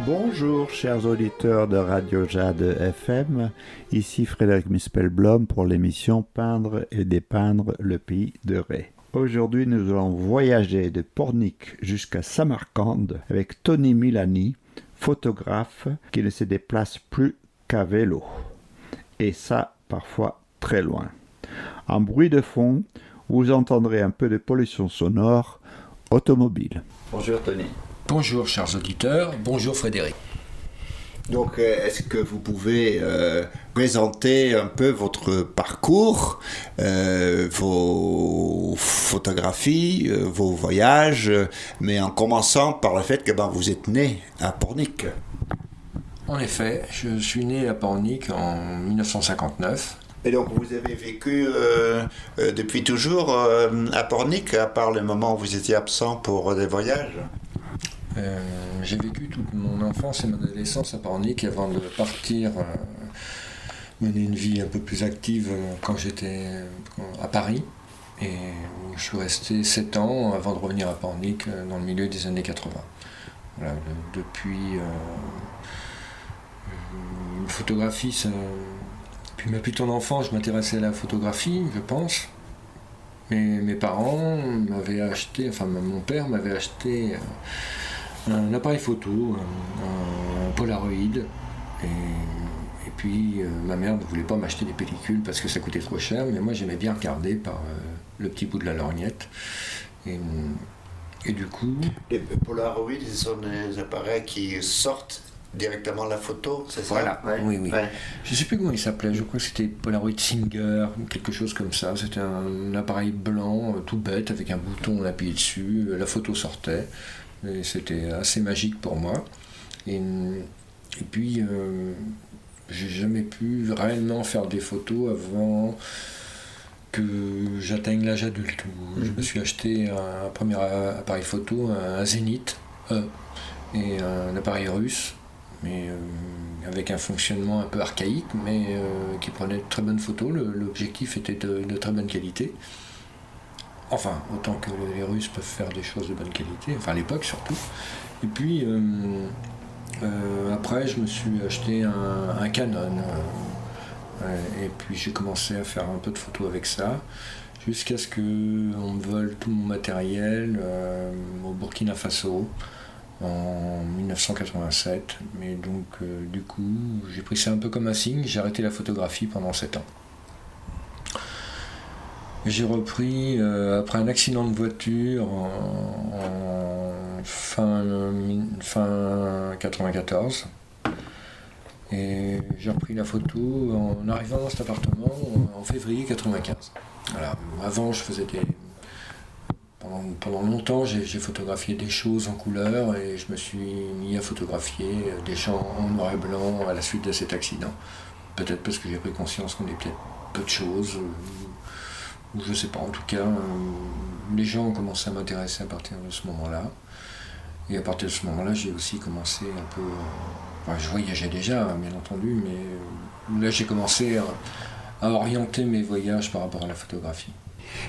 Bonjour chers auditeurs de Radio Jade FM, ici Frédéric Mispel-Blom pour l'émission Peindre et dépeindre le pays de Ré. Aujourd'hui nous allons voyager de Pornic jusqu'à Samarcande avec Tony Milani, photographe qui ne se déplace plus qu'à vélo. Et ça parfois très loin. En bruit de fond, vous entendrez un peu de pollution sonore automobile. Bonjour Tony. Bonjour chers auditeurs, bonjour Frédéric. Donc, est-ce que vous pouvez présenter un peu votre parcours, vos photographies, vos voyages, mais en commençant par le fait que vous êtes né à Pornic? En effet, je suis né à Pornic en 1959. Et donc, vous avez vécu depuis toujours à Pornic, à part le moment où vous étiez absent pour des voyages? J'ai vécu toute mon enfance et mon adolescence à Pornic avant de partir mener une vie un peu plus active quand j'étais à Paris. Et je suis resté 7 ans avant de revenir à Pornic dans le milieu des années 80. Voilà, depuis une photographie, depuis ma plus tendre enfance, je m'intéressais à la photographie, je pense. Mais mes parents m'avaient acheté, enfin mon père m'avait acheté un appareil photo, un Polaroid, et puis ma mère ne voulait pas m'acheter des pellicules parce que ça coûtait trop cher, mais moi j'aimais bien regarder par le petit bout de la lorgnette. Et du coup... Les Polaroid, ce sont des appareils qui sortent directement la photo, c'est ça? Voilà, oui. Ouais. Je ne sais plus comment il s'appelait, je crois que c'était Polaroid Singer, quelque chose comme ça. C'était un appareil blanc, tout bête, avec un bouton, on appuyait dessus, la photo sortait. Et c'était assez magique pour moi. Et puis, j'ai jamais pu réellement faire des photos avant que j'atteigne l'âge adulte. Je me suis acheté un premier appareil photo, un Zénith et un appareil russe, mais avec un fonctionnement un peu archaïque, mais qui prenait de très bonnes photos. L'objectif était de très bonne qualité. Enfin, autant que les Russes peuvent faire des choses de bonne qualité, enfin à l'époque surtout. Et puis, après, je me suis acheté un Canon. Et puis j'ai commencé à faire un peu de photos avec ça, jusqu'à ce qu'on me vole tout mon matériel au Burkina Faso en 1987. Mais donc, du coup, j'ai pris ça un peu comme un signe, j'ai arrêté la photographie pendant 7 ans. J'ai repris après un accident de voiture en fin 94. Et j'ai repris la photo en arrivant dans cet appartement en février 95. Voilà. Avant, je faisais pendant longtemps, j'ai photographié des choses en couleur et je me suis mis à photographier des gens en noir et blanc à la suite de cet accident. Peut-être parce que j'ai pris conscience qu'on est peut-être peu de choses. Je sais pas, en tout cas, les gens ont commencé à m'intéresser à partir de ce moment-là. Et à partir de ce moment-là, j'ai aussi commencé un peu... je voyageais déjà, bien entendu, mais là, j'ai commencé à orienter mes voyages par rapport à la photographie.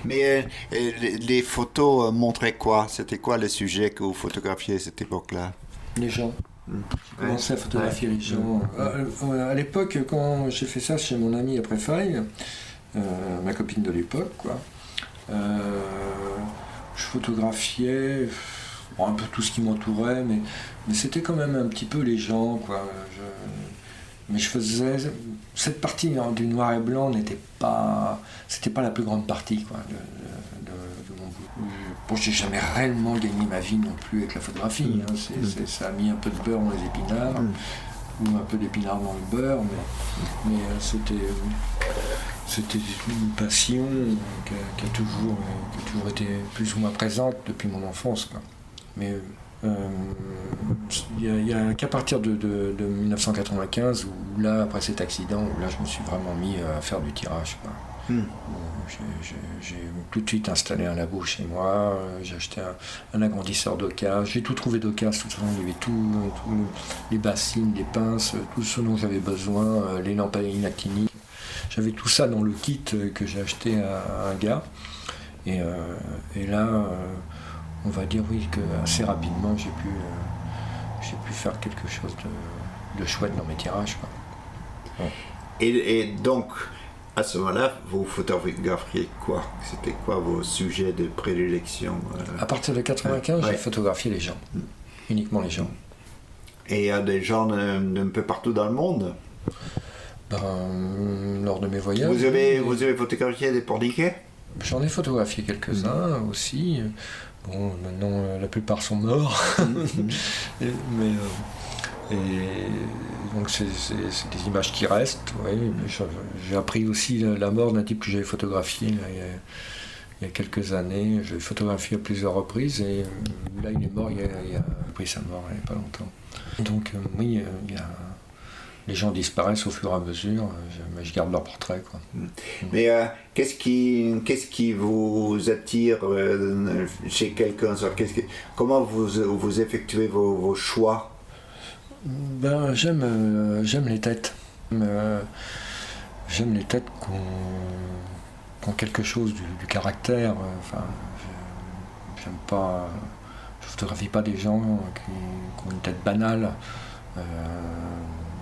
Mais les photos montraient quoi? C'était quoi les sujets que vous photographiez à cette époque-là? Les gens. J'ai commencé à photographier les gens. À l'époque, quand j'ai fait ça chez mon ami après Faille, ma copine de l'époque, je photographiais un peu tout ce qui m'entourait, mais c'était quand même un petit peu les gens, mais je faisais cette partie du noir et blanc c'était pas la plus grande partie de mon boulot. Bon, j'ai jamais réellement gagné ma vie non plus avec la photographie, ça a mis un peu de beurre dans les épinards, ou un peu d'épinards dans le beurre, mais c'était une passion qui a toujours été plus ou moins présente depuis mon enfance, Mais il n'y a qu'à partir de 1995 où là, après cet accident, où là je me suis vraiment mis à faire du tirage. J'ai tout de suite installé un labo chez moi, j'ai acheté un agrandisseur d'occasion, j'ai tout trouvé d'occasion, tout ça, il y avait tout, les bassines, les pinces, tout ce dont j'avais besoin, les lampes inactiniques. J'avais tout ça dans le kit que j'ai acheté à un gars. Et là, on va dire oui que assez rapidement j'ai j'ai pu faire quelque chose de chouette dans mes tirages, quoi. Ouais. Et donc, à ce moment-là, vous photographiez quoi? C'était quoi vos sujets de prédilection? À partir de 95, j'ai photographié les gens, uniquement les gens. Et il y a des gens d'un peu partout dans le monde? Lors de mes voyages. Vous avez photographié des Porniquets? J'en ai photographié quelques-uns aussi. Bon, maintenant, la plupart sont morts. Mais donc, c'est des images qui restent. Oui. J'ai appris aussi la mort d'un type que j'avais photographié là, il y a quelques années. Je l'ai photographié à plusieurs reprises. Et là, il est mort, il a pris sa mort il n'y a pas longtemps. Donc, oui, les gens disparaissent au fur et à mesure, mais je garde leur portrait, quoi. Mais qu'est-ce qui vous attire chez quelqu'un? Comment vous effectuez vos choix? J'aime les têtes. J'aime les têtes qui ont quelque chose du caractère. J'aime pas. Je photographie pas des gens qui ont une tête banale.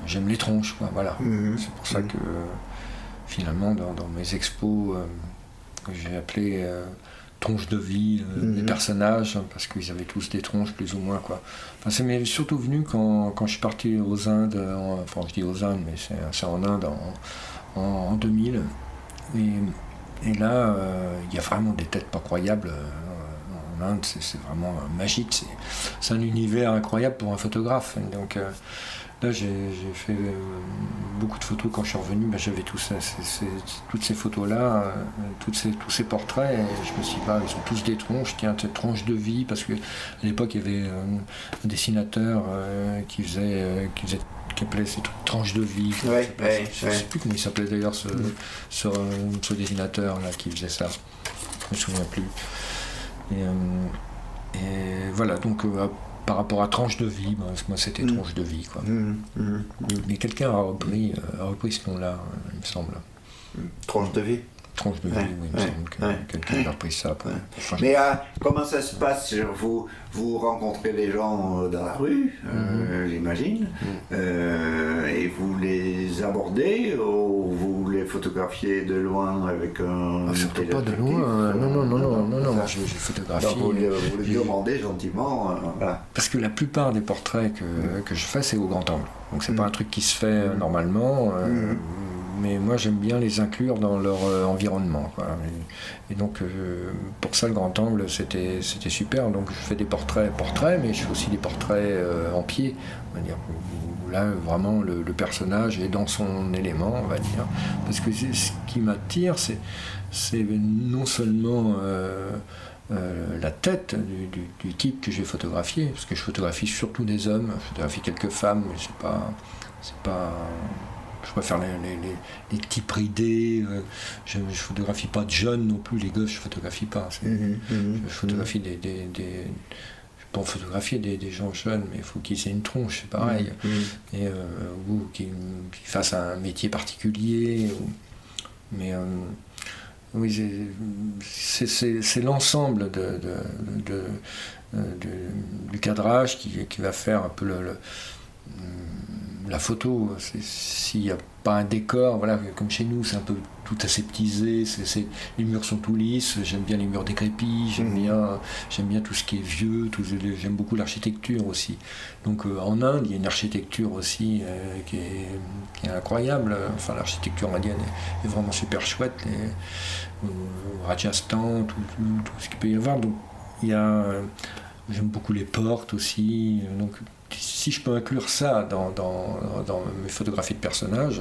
J'aime les tronches, quoi, voilà. C'est pour ça que finalement dans mes expos que j'ai appelé tronches de vie des personnages, parce qu'ils avaient tous des tronches plus ou moins, quoi. Enfin, c'est m'est surtout venu quand je suis parti aux Indes, je dis aux Indes, mais c'est en Inde en 2000. Et là, il y a vraiment des têtes pas croyables. En Inde, c'est vraiment magique. C'est un univers incroyable pour un photographe. Donc là, j'ai fait beaucoup de photos quand je suis revenu. J'avais toutes ces photos-là, tous ces portraits. Et je me suis dit, ils sont tous des tronches. Tiens, cette tronche de vie, parce qu'à l'époque, il y avait un dessinateur qui appelait ces tranches de vie. Je ne sais plus comment il s'appelait d'ailleurs, ce dessinateur-là qui faisait ça. Je me souviens plus. Et voilà, donc par rapport à tranche de vie, moi c'était tranche de vie, quoi. Mais quelqu'un a repris ce nom-là, il me semble. Tranche de vie? Tranche de vie, oui, il me semble que quelqu'un a repris ça. Mais comment ça se passe? Vous rencontrez les gens dans la rue, j'imagine, et vous les abordez ou vous les photographiez de loin avec un surtout pas de loin, non, je photographie. Donc vous les demandez gentiment, voilà. Parce que la plupart des portraits que je fais, c'est au grand angle. Donc c'est pas un truc qui se fait normalement. Mais moi j'aime bien les inclure dans leur environnement, quoi. Et donc pour ça le grand angle c'était super. Donc je fais des portraits, mais je fais aussi des portraits en pied, on va dire, où là vraiment le personnage est dans son élément, on va dire. Parce que ce qui m'attire, c'est non seulement la tête du type que j'ai photographié, parce que je photographie surtout des hommes, je photographie quelques femmes, mais c'est pas je préfère les types ridés. Je photographie pas de jeunes non plus, les gosses je photographie pas. Je photographie je peux en photographier des gens jeunes, mais il faut qu'ils aient une tronche, c'est pareil. Et, ou qu'ils fassent un métier particulier. Mais oui, c'est l'ensemble du cadrage qui va faire un peu la photo. S'il n'y a pas un décor, voilà, comme chez nous, c'est un peu tout aseptisé, les murs sont tout lisses, j'aime bien les murs décrépits, j'aime bien tout ce qui est vieux, j'aime beaucoup l'architecture aussi. Donc en Inde, il y a une architecture aussi qui est incroyable. Enfin, l'architecture indienne est vraiment super chouette. Au Rajasthan, tout ce qu'il peut y avoir. Donc j'aime beaucoup les portes aussi. Donc si je peux inclure ça dans mes photographies de personnages,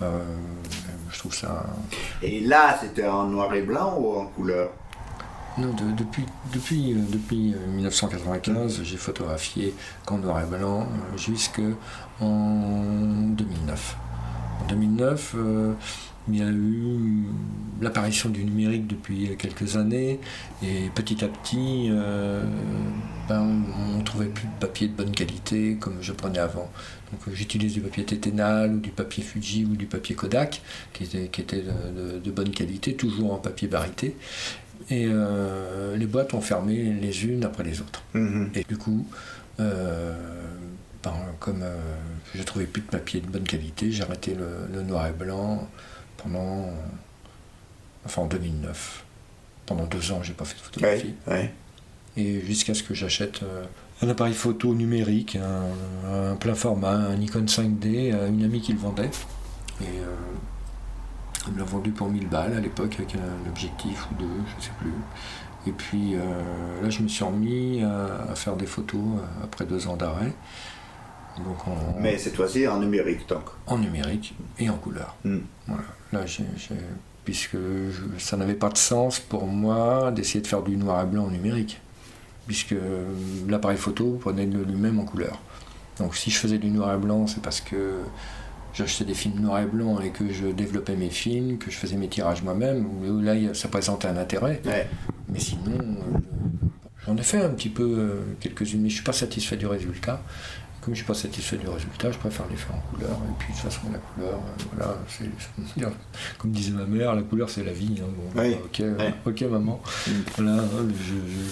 je trouve ça... Et là, c'était en noir et blanc ou en couleur? Non, depuis 1995, j'ai photographié qu'en noir et blanc jusqu'en 2009. En 2009, il y a eu l'apparition du numérique depuis quelques années, et petit à petit, on ne trouvait plus de papier de bonne qualité comme je prenais avant. Donc j'utilise du papier Téténal ou du papier Fuji ou du papier Kodak qui était de bonne qualité, toujours en papier barité. Et les boîtes ont fermé les unes après les autres. Et du coup, comme je trouvais plus de papier de bonne qualité, j'ai arrêté le noir et blanc en 2009. Pendant 2 ans, j'ai pas fait de photographie. Ouais. Et jusqu'à ce que j'achète un appareil photo numérique, un plein format, un Nikon 5D à une amie qui le vendait. Et elle me l'a vendu pour 1000 balles à l'époque, avec un objectif ou 2, je sais plus. Et puis là, je me suis remis à faire des photos après 2 ans d'arrêt. Donc Mais cette fois-ci en numérique, donc. En numérique et en couleur. Voilà. Là, puisque ça n'avait pas de sens pour moi d'essayer de faire du noir et blanc en numérique, puisque l'appareil photo prenait de lui-même en couleur. Donc si je faisais du noir et blanc, c'est parce que j'achetais des films noir et blanc et que je développais mes films, que je faisais mes tirages moi-même, où là ça présentait un intérêt. Ouais. Mais sinon, j'en ai fait un petit peu quelques-unes, mais je ne suis pas satisfait du résultat. Comme je ne suis pas satisfait du résultat, je préfère les faire en couleur. Et puis de toute façon, la couleur, voilà, comme disait ma mère, la couleur c'est la vie. Hein. Bon, oui. Ok maman, voilà,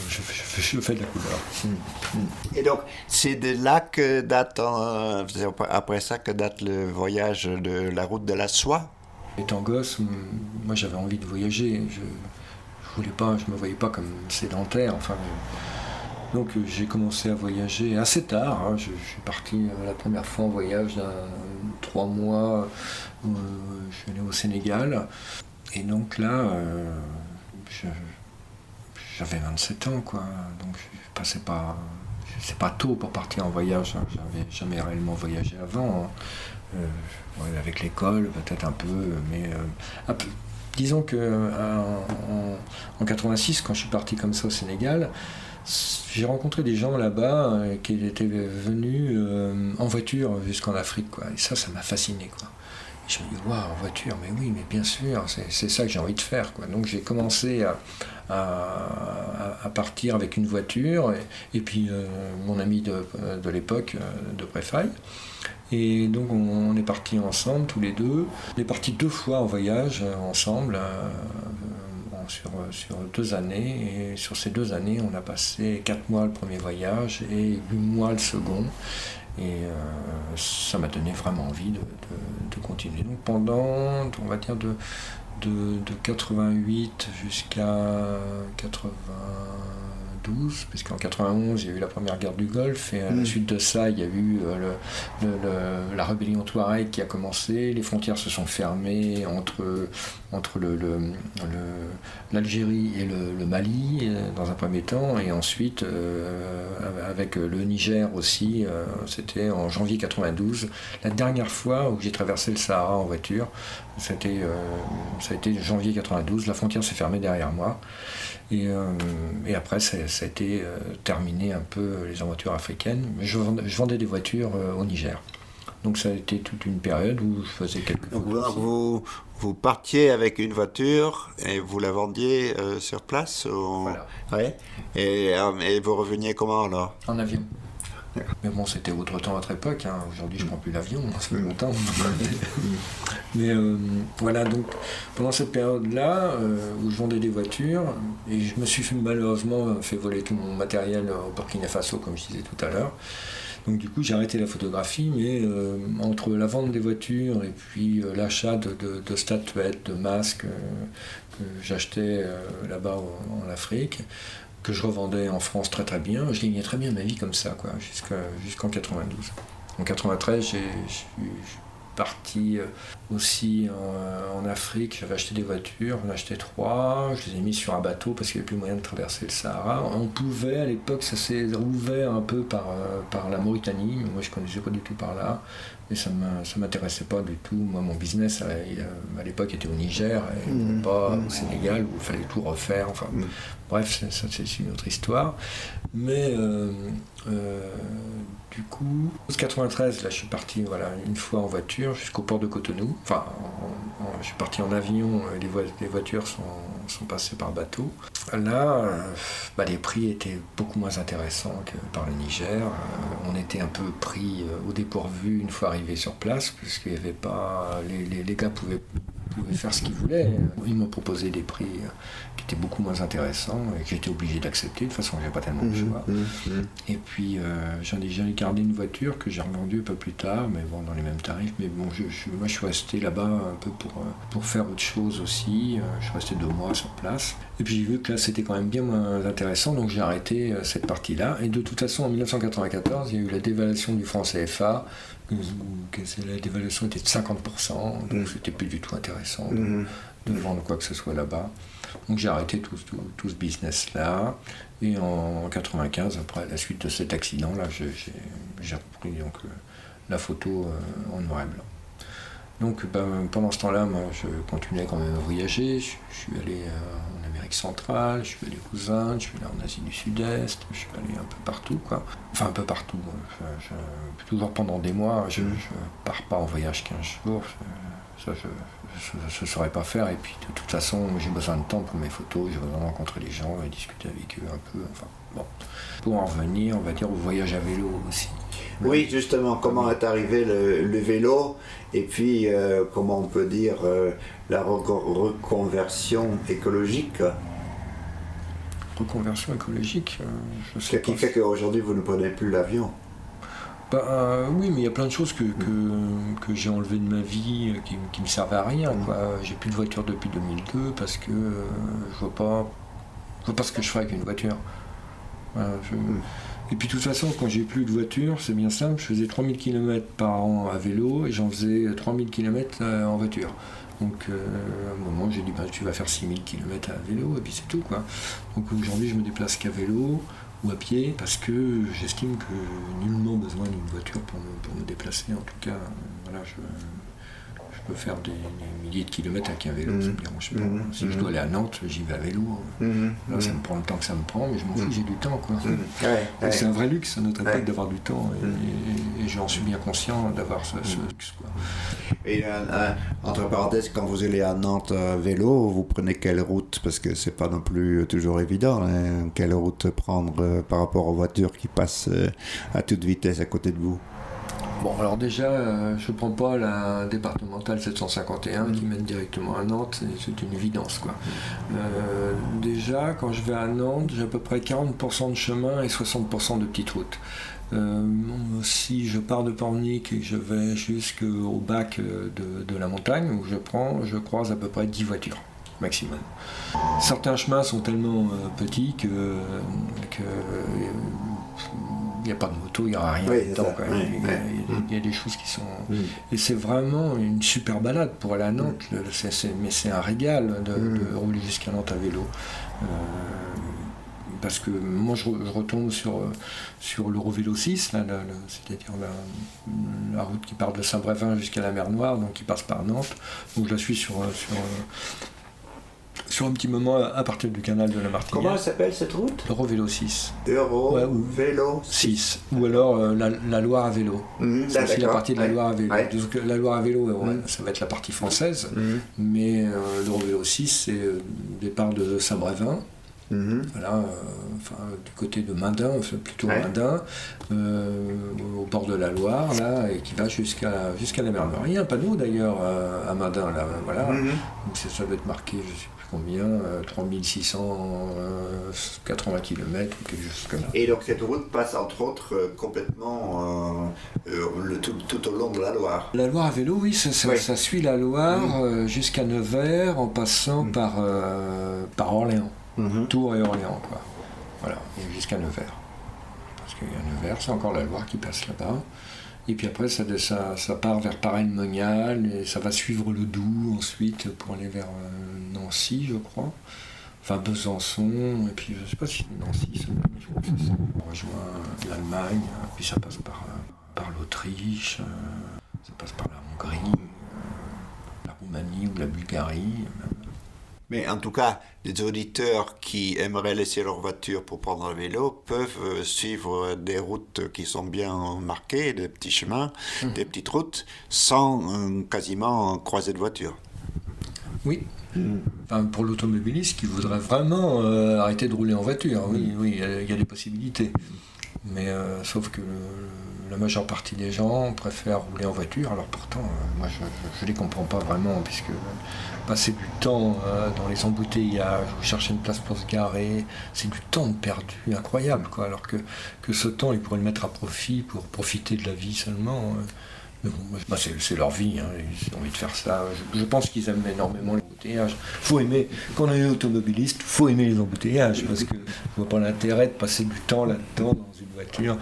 je fais de la couleur. Et donc, c'est de là que date, après ça, que date le voyage de la route de la soie? Étant gosse, moi j'avais envie de voyager. Je voulais pas, je me voyais pas comme sédentaire. Enfin. Donc j'ai commencé à voyager assez tard. Hein. Je suis parti la première fois en voyage 3 mois. Je suis allé au Sénégal. Et donc là, j'avais 27 ans, quoi. Donc c'est pas tôt pour partir en voyage. Hein. J'avais jamais réellement voyagé avant. Hein. Avec l'école, peut-être un peu, mais disons que en 86, quand je suis parti comme ça au Sénégal, j'ai rencontré des gens là-bas qui étaient venus en voiture jusqu'en Afrique, quoi. Et ça m'a fasciné, quoi. Et je me dis, waouh, en voiture, mais oui, mais bien sûr, c'est ça que j'ai envie de faire, quoi. Donc j'ai commencé à partir avec une voiture, et puis mon ami de l'époque, de Préfaille. Et donc on est partis ensemble, tous les deux. On est partis 2 fois en voyage ensemble, sur 2 années. Et sur ces 2 années, on a passé 4 mois le premier voyage et 8 mois le second. Et ça m'a donné vraiment envie de continuer. Donc pendant, on va dire, de 88 jusqu'à 92, puisqu'en 91 il y a eu la première guerre du Golfe, et à la suite de ça il y a eu la rébellion Touareg qui a commencé, les frontières se sont fermées entre l'Algérie et le Mali dans un premier temps, et ensuite avec le Niger aussi, c'était en janvier 92, la dernière fois où j'ai traversé le Sahara en voiture, ça a été janvier 92, la frontière s'est fermée derrière moi. Et après, ça a été terminé un peu les aventures africaines. Mais je vendais des voitures au Niger. Donc ça a été toute une période où je faisais quelques photos. Vous partiez avec une voiture et vous la vendiez sur place Voilà. Ouais. Et vous reveniez comment alors? En avion. Mais bon, c'était autre temps à notre époque. Hein. Aujourd'hui, je ne prends plus l'avion, ça fait longtemps. Mais voilà, donc pendant cette période-là, où je vendais des voitures, et je me suis malheureusement fait voler tout mon matériel au Burkina Faso, comme je disais tout à l'heure. Donc du coup, j'ai arrêté la photographie, mais entre la vente des voitures et puis l'achat de statuettes, de masques que j'achetais là-bas en Afrique, que je revendais en France très très bien, je gagnais très bien ma vie comme ça, quoi, jusqu'en 92. En 93, je suis parti aussi en Afrique, j'avais acheté des voitures, j'en ai acheté 3, je les ai mis sur un bateau parce qu'il n'y avait plus moyen de traverser le Sahara. On pouvait, à l'époque, ça s'est ouvert un peu par la Mauritanie, mais moi je ne connaissais pas du tout par là, et ça ne m'intéressait pas du tout. Moi, mon business à l'époque était au Niger, et pas au Sénégal, où il fallait tout refaire, enfin... Bref, ça c'est une autre histoire. Mais du coup, en 93, là, je suis parti une fois en voiture jusqu'au port de Cotonou. Enfin, je suis parti en avion, les voitures sont passées par bateau. Là, les prix étaient beaucoup moins intéressants que par le Niger. On était un peu pris au dépourvu une fois arrivé sur place, puisqu'il n'y avait pas... Les gars pouvaient pouvaient faire ce qu'ils voulaient. Ils m'ont proposé des prix qui étaient beaucoup moins intéressants et que j'étais obligé d'accepter. De toute façon, j'avais pas tellement de choix. Et puis, j'en ai gardé une voiture que j'ai revendue un peu plus tard, mais bon, dans les mêmes tarifs. Mais bon, moi, je suis resté là-bas un peu pour faire autre chose aussi. Je suis resté 2 mois sur place. Et puis, j'ai vu que là, c'était quand même bien moins intéressant, donc j'ai arrêté cette partie-là. Et de toute façon, en 1994, il y a eu la dévaluation du franc CFA. La dévaluation était de 50%, donc c'était plus du tout intéressant de vendre quoi que ce soit là-bas. Donc j'ai arrêté tout ce business-là. Et en 95, après la suite de cet accident-là, j'ai repris donc, la photo en noir et blanc. Donc pendant ce temps-là, moi, je continuais quand même à voyager. Je suis allé en Amérique centrale, je suis allé aux Indes, je suis allé en Asie du Sud-Est, je suis allé un peu partout, quoi. Enfin, un peu partout. Toujours pendant des mois, je pars pas en voyage 15 jours. Ça, je ne saurais pas faire. Et puis, de toute façon, j'ai besoin de temps pour mes photos. J'ai besoin de rencontrer les gens et discuter avec eux un peu. Enfin, bon. Pour en revenir, on va dire au voyage à vélo aussi. Oui, justement, comment est arrivé le vélo et puis, comment on peut dire, la reconversion écologique. Reconversion écologique, je sais Ce qui pas. fait qu'aujourd'hui, vous ne prenez plus l'avion. Oui, mais il y a plein de choses que j'ai enlevées de ma vie qui me servaient à rien, quoi. J'ai plus de voiture depuis 2002 parce que je vois pas ce que je ferais avec une voiture. Voilà, Et puis de toute façon, quand j'ai plus de voiture, c'est bien simple, je faisais 3000 km par an à vélo et j'en faisais 3000 km en voiture. Donc à un moment, j'ai dit, tu vas faire 6000 km à vélo et puis c'est tout, quoi. Donc aujourd'hui, je me déplace qu'à vélo ou à pied, parce que j'estime que nullement besoin d'une voiture pour me déplacer. En tout cas, voilà, je peux faire des milliers de kilomètres avec un vélo, ça me dérange pas. Si je dois aller à Nantes, j'y vais à vélo. Là, ça me prend le temps que ça me prend, mais je m'en fous, j'ai du temps, quoi. C'est un vrai luxe à notre époque d'avoir du temps, et j'en suis bien conscient d'avoir ce luxe, quoi. Et entre parenthèses, quand vous allez à Nantes à vélo, vous prenez quelle route? Parce que c'est pas non plus toujours évident, hein. Quelle route prendre par rapport aux voitures qui passent à toute vitesse à côté de vous? Bon, alors déjà, je prends pas la départementale 751 qui mène directement à Nantes, c'est une évidence, quoi. Déjà, quand je vais à Nantes, j'ai à peu près 40% de chemin et 60% de petites routes. Si je pars de Pornic et que je vais jusqu'au bac de la montagne, où je croise à peu près 10 voitures maximum. Certains chemins sont tellement petits que il n'y a pas de moto, il n'y aura rien dedans. Il y a des choses qui sont... Et c'est vraiment une super balade pour aller à Nantes. Mais c'est un régal de rouler jusqu'à Nantes à vélo. Parce que moi je retombe sur l'Eurovélo 6, c'est-à-dire la route qui part de Saint-Brévin jusqu'à la mer Noire, donc qui passe par Nantes. Donc je la suis sur un petit moment à partir du canal de la Martinière. Comment elle s'appelle cette route? Eurovélo 6. Vélo 6. Ou alors la Loire à vélo. C'est aussi la partie de la Loire à vélo. Donc, la Loire à vélo, ça va être la partie française, mais l'Eurovélo 6, c'est départ de Saint-Brévin. Voilà, du côté de Mendin, plutôt Mendin, au bord de la Loire, là, et qui va jusqu'à la mer Noire. Il y a un panneau d'ailleurs à Mendin, là, voilà. Donc ça doit être marqué, je ne sais plus combien, 3680 km ou quelque chose comme ça. Et donc cette route passe entre autres complètement tout au long de la Loire. La Loire à vélo, oui, ça suit la Loire jusqu'à Nevers en passant par Orléans. Tours et Orléans, quoi. Voilà, et jusqu'à Nevers. Parce qu'il y a Nevers, c'est encore la Loire qui passe là-bas. Et puis après, ça part vers Paray-le-Monial, et ça va suivre le Doubs ensuite pour aller vers Nancy, je crois. Enfin, Besançon, et puis je sais pas si Nancy, je crois que c'est ça. On rejoint l'Allemagne, puis ça passe par l'Autriche, ça passe par la Hongrie, la Roumanie ou la Bulgarie. Mais en tout cas, les auditeurs qui aimeraient laisser leur voiture pour prendre un vélo peuvent suivre des routes qui sont bien marquées, des petits chemins, des petites routes, sans quasiment croiser de voiture. Oui. Enfin, pour l'automobiliste qui voudrait vraiment arrêter de rouler en voiture, oui, il y a des possibilités. Mais sauf que la majeure partie des gens préfèrent rouler en voiture, alors pourtant, moi je les comprends pas vraiment, puisque passer du temps dans les embouteillages, ou chercher une place pour se garer, c'est du temps perdu incroyable, quoi, alors que ce temps, ils pourraient le mettre à profit pour profiter de la vie seulement. Mais bon, c'est leur vie, hein, ils ont envie de faire ça. Je pense qu'ils aiment énormément les embouteillages. Faut aimer, quand on est automobiliste, il faut aimer les embouteillages, parce que je vois pas l'intérêt de passer du temps là-dedans dans une voiture.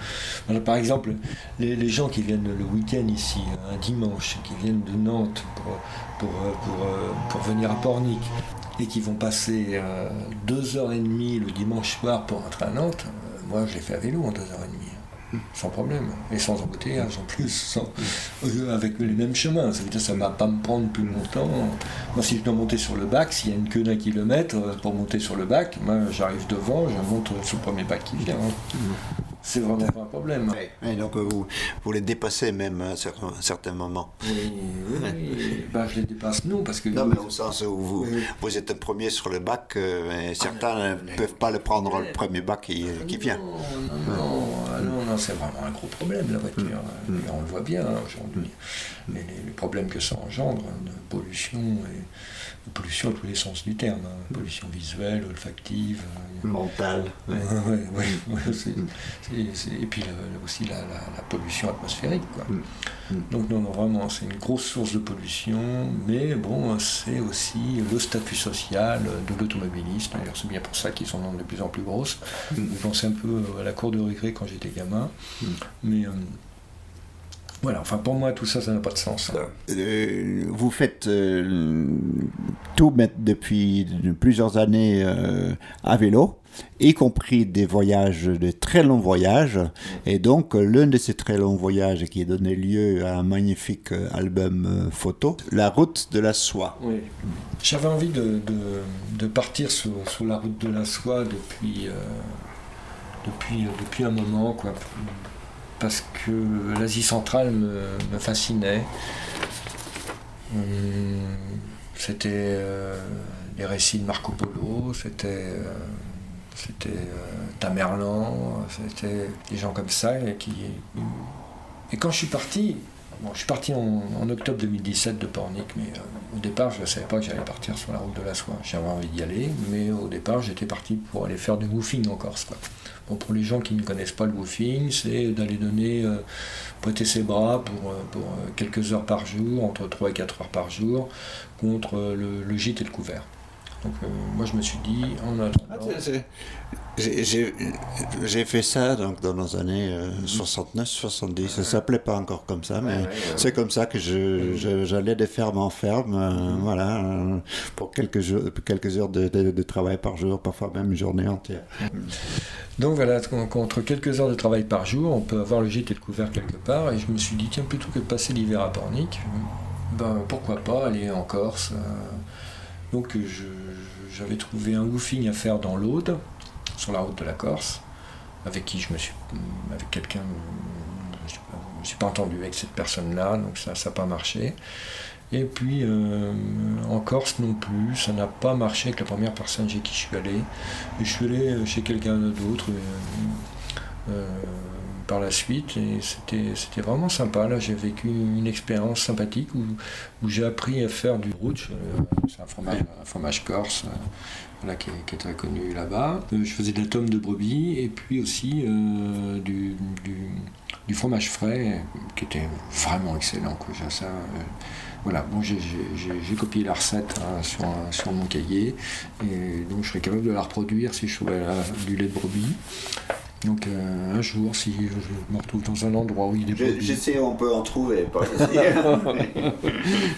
Alors, par exemple, les gens qui viennent le week-end ici, un dimanche, qui viennent de Nantes pour venir à Pornic, et qui vont passer 2h30 le dimanche soir pour rentrer à Nantes, moi je l'ai fait à vélo en 2h30. Sans problème, et sans embouteillage en plus, avec les mêmes chemins. Ça veut dire que ça ne va pas me prendre plus longtemps. Moi, si je dois monter sur le bac, s'il y a une queue d'1 kilomètre pour monter sur le bac, moi j'arrive devant, je monte sur le premier bac qui vient. C'est vraiment pas un problème. Et donc vous les dépassez même à un certain moment. Oui. Ben, je les dépasse non, parce que... Non, mais au sens où vous êtes un premier sur le bac, et certains ne peuvent pas le prendre le premier bac qui vient. Non, c'est vraiment un gros problème, la voiture. Et on le voit bien aujourd'hui. Les problèmes que ça engendre, de pollution, et pollution à tous les sens du terme. Pollution visuelle, olfactive. Mentale. Et puis aussi la pollution atmosphérique, quoi. Donc non, vraiment, c'est une grosse source de pollution, mais bon, c'est aussi le statut social de l'automobiliste. D'ailleurs, c'est bien pour ça qu'ils sont de plus en plus grosses. Je pensais un peu à la cour de récré quand j'étais gamin, mais voilà, enfin pour moi tout ça n'a pas de sens. Vous faites tout depuis plusieurs années à vélo, y compris des voyages, de très longs voyages, et donc l'un de ces très longs voyages qui a donné lieu à un magnifique album photo, La route de la soie. Oui. J'avais envie de partir sur la route de la soie depuis un moment, quoi. Parce que l'Asie centrale me fascinait. C'était les récits de Marco Polo, c'était Tamerlan, c'était des gens comme ça. Et quand je suis parti en octobre 2017 de Pornic, mais au départ je ne savais pas que j'allais partir sur la route de la soie. J'avais envie d'y aller, mais au départ j'étais parti pour aller faire du woofing en Corse, quoi. Bon, pour les gens qui ne connaissent pas le woofing, c'est d'aller prêter ses bras pour quelques heures par jour, entre 3 et 4 heures par jour, contre le gîte et le couvert. Donc moi je me suis dit, en attendant... J'ai fait ça donc, dans les années 69-70, ça s'appelait pas encore comme ça, mais c'est comme ça que j'allais de ferme en ferme, voilà, pour quelques heures de travail par jour, parfois même une journée entière. Donc voilà, contre quelques heures de travail par jour, on peut avoir le gîte et le couvert quelque part, et je me suis dit, tiens, plutôt que de passer l'hiver à Pornic, pourquoi pas aller en Corse. Donc j'avais trouvé un woofing à faire dans l'Aude, sur la route de la Corse, avec quelqu'un, je ne me suis pas entendu avec cette personne-là, donc ça n'a pas marché. Et puis en Corse non plus, ça n'a pas marché avec la première personne chez qui je suis allé. Et je suis allé chez quelqu'un d'autre par la suite, et c'était vraiment sympa. Là, j'ai vécu une expérience sympathique où j'ai appris à faire du rouge, c'est un fromage corse. Voilà, qui est très connu là-bas. Je faisais de la tome de brebis et puis aussi du fromage frais qui était vraiment excellent, quoi. Voilà, bon, j'ai copié la recette sur mon cahier, et donc je serais capable de la reproduire si je trouvais du lait de brebis. Donc un jour, si je me retrouve dans un endroit où il est brebis... J'essaie, on peut en trouver, pas ici.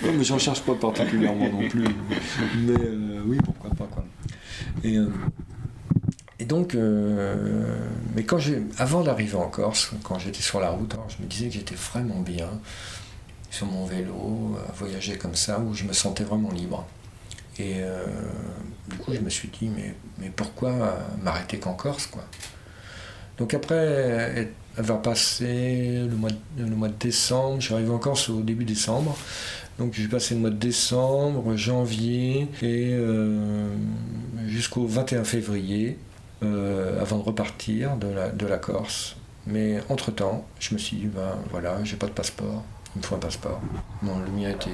Non, mais j'en cherche pas particulièrement non plus. Mais oui, pourquoi pas, quoi. Et donc, mais avant d'arriver en Corse, quand j'étais sur la route, je me disais que j'étais vraiment bien sur mon vélo, à voyager comme ça, où je me sentais vraiment libre. Et du coup, je me suis dit, mais pourquoi m'arrêter qu'en Corse, quoi. Donc après avoir passé le mois de décembre, je suis arrivé en Corse au début décembre, donc j'ai passé le mois de décembre, janvier et jusqu'au 21 février, avant de repartir de la Corse. Mais entre-temps, je me suis dit, ben voilà, j'ai pas de passeport, il me faut un passeport. Bon, le mien était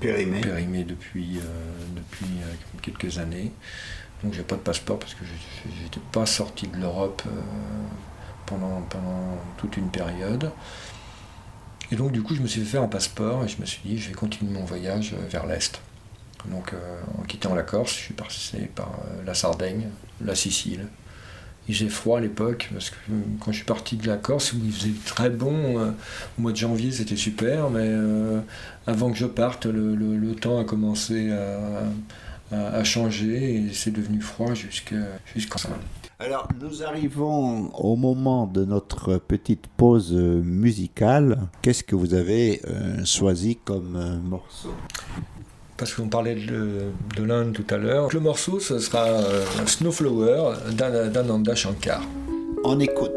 périmé depuis quelques années. Donc j'ai pas de passeport parce que je n'étais pas sorti de l'Europe pendant toute une période. Et donc du coup je me suis fait faire un passeport et je me suis dit je vais continuer mon voyage vers l'Est. Donc en quittant la Corse, je suis passé par la Sardaigne, la Sicile. Il faisait froid à l'époque parce que quand je suis parti de la Corse, il faisait très bon. Au mois de janvier c'était super, mais avant que je parte, le temps a commencé à changer et c'est devenu froid jusqu'en ça. Alors, nous arrivons au moment de notre petite pause musicale. Qu'est-ce que vous avez choisi comme morceau ? Parce qu'on parlait de l'Inde tout à l'heure. Le morceau, ce sera Snowflower d'Ananda Shankar. On écoute.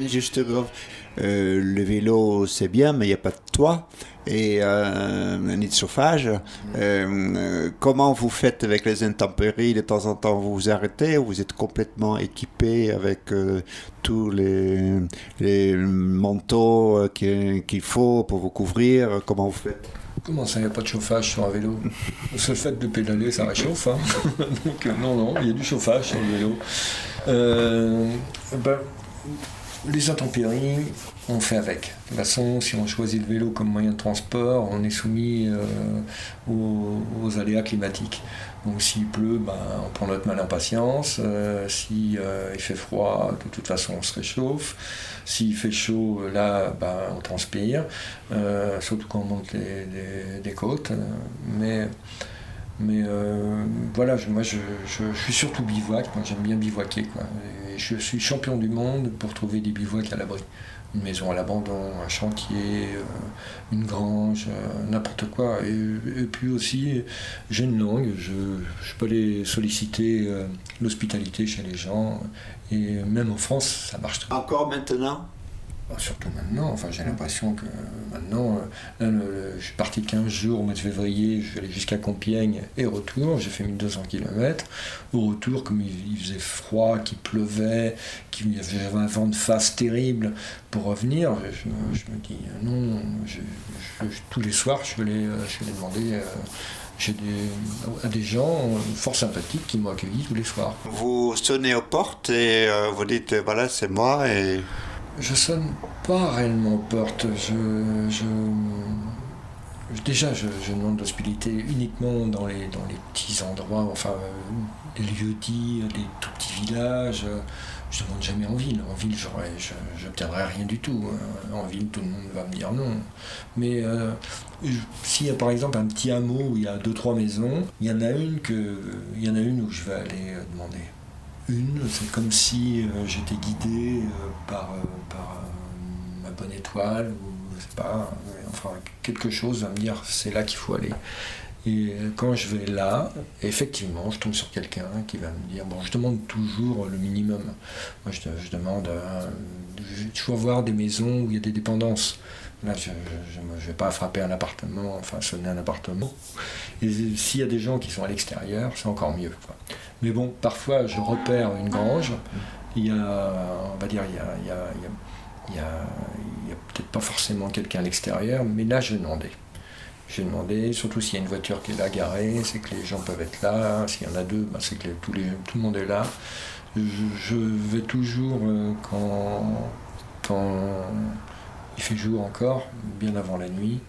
Justement, le vélo c'est bien, mais il n'y a pas de toit et ni de chauffage. Comment vous faites avec les intempéries? De temps en temps, vous vous arrêtez ou vous êtes complètement équipé avec tous les manteaux qu'il faut pour vous couvrir? Comment vous faites? Comment ça, il n'y a pas de chauffage sur un vélo? Le seul fait de pédaler, ça réchauffe. Hein. Donc non, il y a du chauffage sur le vélo. Les intempéries, on fait avec. De toute façon, si on choisit le vélo comme moyen de transport, on est soumis aux aléas climatiques. Donc s'il pleut, on prend notre mal en patience. Si il fait froid, de toute façon, on se réchauffe. S'il fait chaud, là, on transpire. Surtout quand on monte des côtes. Mais voilà, moi je suis surtout bivouac, moi j'aime bien bivouaquer, quoi. Et je suis champion du monde pour trouver des bivouacs à l'abri. Une maison à l'abandon, un chantier, une grange, n'importe quoi. Et puis aussi, j'ai une langue, je peux aller solliciter l'hospitalité chez les gens. Et même en France, ça marche très bien. Encore maintenant? Surtout maintenant, j'ai l'impression que maintenant, je suis parti 15 jours au mois de février, je suis allé jusqu'à Compiègne et retour, j'ai fait 1200 km. Au retour, comme il faisait froid, qu'il pleuvait, qu'il y avait un vent de face terrible, pour revenir, je me dis non, tous les soirs, je vais aller demander à des gens fort sympathiques qui m'ont accueilli tous les soirs. Vous sonnez aux portes et vous dites voilà, c'est moi et... Je sonne pas réellement aux portes. Déjà, je demande l'hospitalité uniquement dans les petits endroits, les lieux-dits, les tout petits villages. Je ne demande jamais en ville. En ville, je n'obtiendrai rien du tout. En ville, tout le monde va me dire non. Mais s'il y a par exemple un petit hameau où il y a 2-3 maisons, il y en a une où je vais aller demander. C'est comme si j'étais guidé par ma bonne étoile, ou je sais pas, quelque chose va me dire c'est là qu'il faut aller. Et quand je vais là, effectivement, je tombe sur quelqu'un qui va me dire, je demande toujours le minimum. Moi, je demande, il faut avoir des maisons où il y a des dépendances. Là, je ne vais pas frapper un appartement, sonner un appartement. Et s'il y a des gens qui sont à l'extérieur, c'est encore mieux, quoi. Mais bon, parfois, je repère une grange. Il y a peut-être pas forcément quelqu'un à l'extérieur, mais là, je vais demander. J'ai demandé, surtout s'il y a une voiture qui est là garée, c'est que les gens peuvent être là. S'il y en a deux, c'est que tout le monde est là. Je vais toujours, quand il fait jour encore, bien avant la nuit,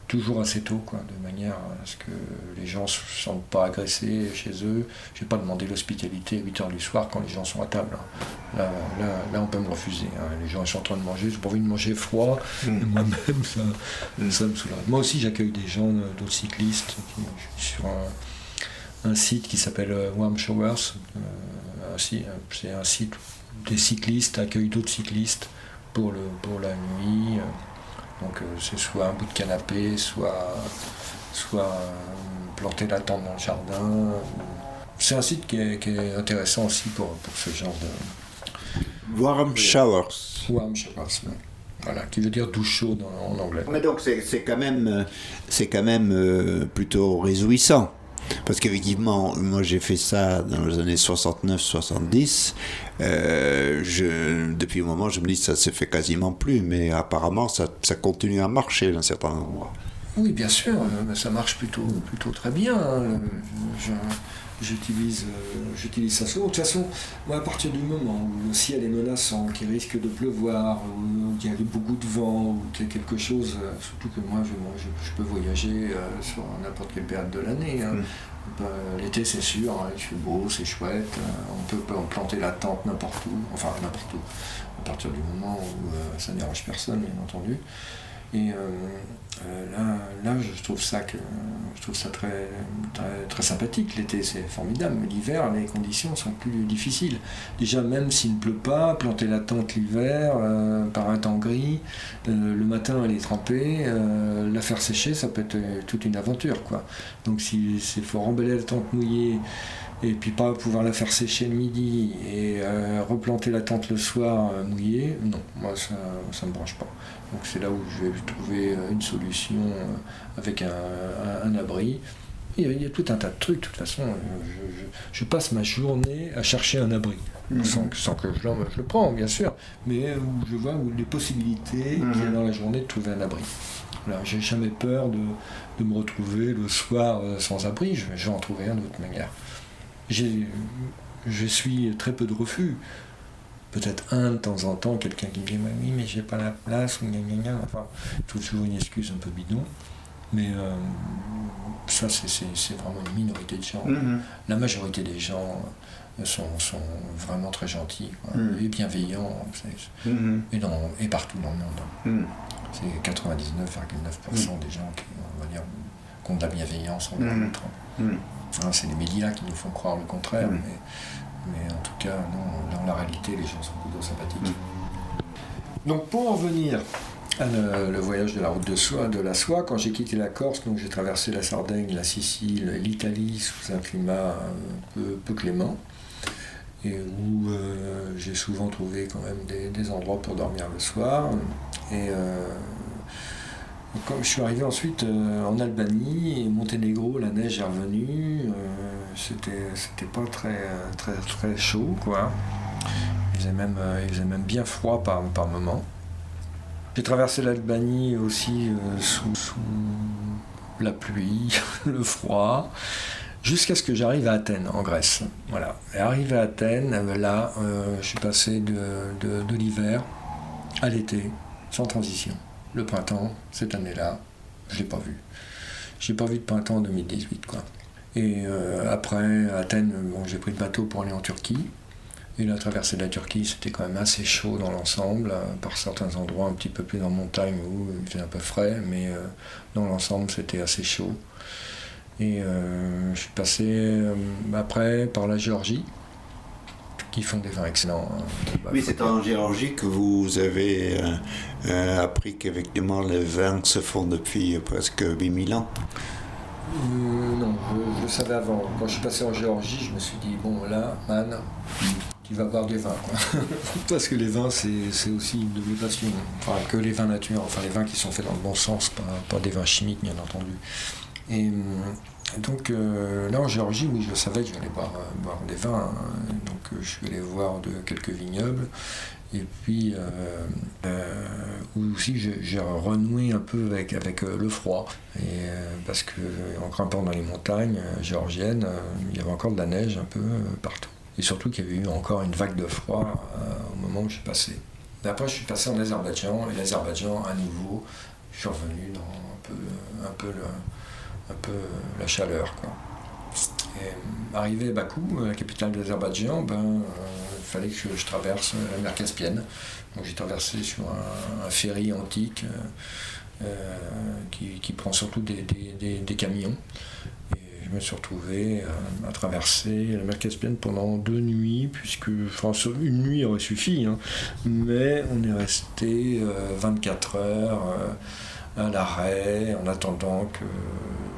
toujours assez tôt, de manière à ce que les gens ne se sentent pas agressés chez eux. Je ne vais pas demander l'hospitalité à 8h du soir quand les gens sont à table. Là on peut me refuser. Les gens sont en train de manger, j'ai pas envie de manger froid. Et moi-même, ça me soulage. Moi aussi, j'accueille des gens, d'autres cyclistes. Je suis sur un site qui s'appelle Warm Showers. C'est un site où des cyclistes accueillent d'autres cyclistes pour la nuit. Donc c'est soit un bout de canapé, soit planter la tente dans le jardin. C'est un site qui est intéressant aussi pour ce genre de... Warm Showers. Warm Showers, ouais. Voilà, qui veut dire douche chaude en anglais. Mais donc c'est quand même plutôt réjouissant. Parce qu'effectivement, moi j'ai fait ça dans les années 69-70. Depuis un moment, je me dis que ça se fait quasiment plus, mais apparemment ça continue à marcher dans certains endroits. Oui, bien sûr, ça marche plutôt très bien. J'utilise ça souvent. De toute façon, moi, à partir du moment où le ciel est menaçant, qu'il risque de pleuvoir, ou qu'il y a beaucoup de vent, ou qu'il y a quelque chose, surtout que moi, je peux voyager sur n'importe quelle période de l'année. L'été, c'est sûr, il fait beau, c'est chouette, on peut planter la tente n'importe où, à partir du moment où ça ne dérange personne, bien entendu. Et là, je trouve ça très, très, très sympathique. L'été, c'est formidable, mais l'hiver, les conditions sont plus difficiles. Déjà, même s'il ne pleut pas, planter la tente l'hiver, par un temps gris, le matin, elle est trempée, la faire sécher, ça peut être toute une aventure, quoi. Donc, s'il faut remballer la tente mouillée, et puis pas pouvoir la faire sécher le midi et replanter la tente le soir mouillée, non, moi ça me branche pas. Donc c'est là où je vais trouver une solution avec un abri. Il y a tout un tas de trucs, de toute façon, je passe ma journée à chercher un abri, sans que je le prends, bien sûr, mais où je vois les possibilités qu'il y a dans la journée de trouver un abri. Là, j'ai jamais peur de me retrouver le soir sans abri, je vais en trouver un de toute manière. Je suis très peu de refus. Peut-être un de temps en temps, quelqu'un qui me dit oui, mais j'ai pas la place, ou gna gna gna. Enfin, toujours une excuse un peu bidon. Mais ça, c'est vraiment une minorité de gens. La majorité des gens sont vraiment très gentils, et bienveillants, et partout dans le monde. C'est 99,9% des gens qui ont de la bienveillance envers l'autre. C'est les médias qui nous font croire le contraire, mais en tout cas, non, dans la réalité, les gens sont plutôt sympathiques. Donc pour en venir à le voyage de la route de la soie, quand j'ai quitté la Corse, donc j'ai traversé la Sardaigne, la Sicile, l'Italie sous un climat peu clément. et où j'ai souvent trouvé quand même des endroits pour dormir le soir. Et quand je suis arrivé ensuite en Albanie et Monténégro, la neige est revenue, c'était pas très chaud, quoi. Il faisait même bien froid par moment. J'ai traversé l'Albanie aussi sous la pluie, le froid, jusqu'à ce que j'arrive à Athènes, en Grèce. Voilà. Et arrivé à Athènes, là, je suis passé de l'hiver à l'été, sans transition. Le printemps, cette année-là, je ne l'ai pas vu. Je n'ai pas vu de printemps en 2018, quoi. Et après, à Athènes, j'ai pris le bateau pour aller en Turquie. Et la traversée de la Turquie, c'était quand même assez chaud dans l'ensemble, par certains endroits un petit peu plus en montagne où il faisait un peu frais, mais dans l'ensemble, c'était assez chaud. Et je suis passé après par la Géorgie, qui font des vins excellents. Oui, c'est en Géorgie que vous avez appris qu'effectivement les vins se font depuis presque 8000 ans. Non, je le savais avant. Quand je suis passé en Géorgie, je me suis dit, bon là, man, tu vas boire des vins, quoi. Parce que les vins, c'est aussi une de mes passions. Enfin, que les vins nature, enfin les vins qui sont faits dans le bon sens, pas des vins chimiques, bien entendu. Et donc là en Géorgie, oui, je savais que j'allais boire des vins. Donc je suis allé voir quelques vignobles. Et puis aussi j'ai renoué un peu avec le froid. Et, parce qu'en grimpant dans les montagnes géorgiennes, il y avait encore de la neige un peu partout. Et surtout qu'il y avait eu encore une vague de froid au moment où je suis passé. Et après, je suis passé en Azerbaïdjan, et l'Azerbaïdjan, à nouveau, je suis revenu dans un peu la chaleur, quoi. Et arrivé à Bakou, la capitale de l'Azerbaïdjan, il fallait que je traverse la mer Caspienne. Donc j'ai traversé sur un ferry antique qui prend surtout des camions. Je me suis retrouvé à traverser la mer Caspienne pendant 2 nuits, puisque une nuit aurait suffi, hein, mais on est resté 24 heures à l'arrêt en attendant que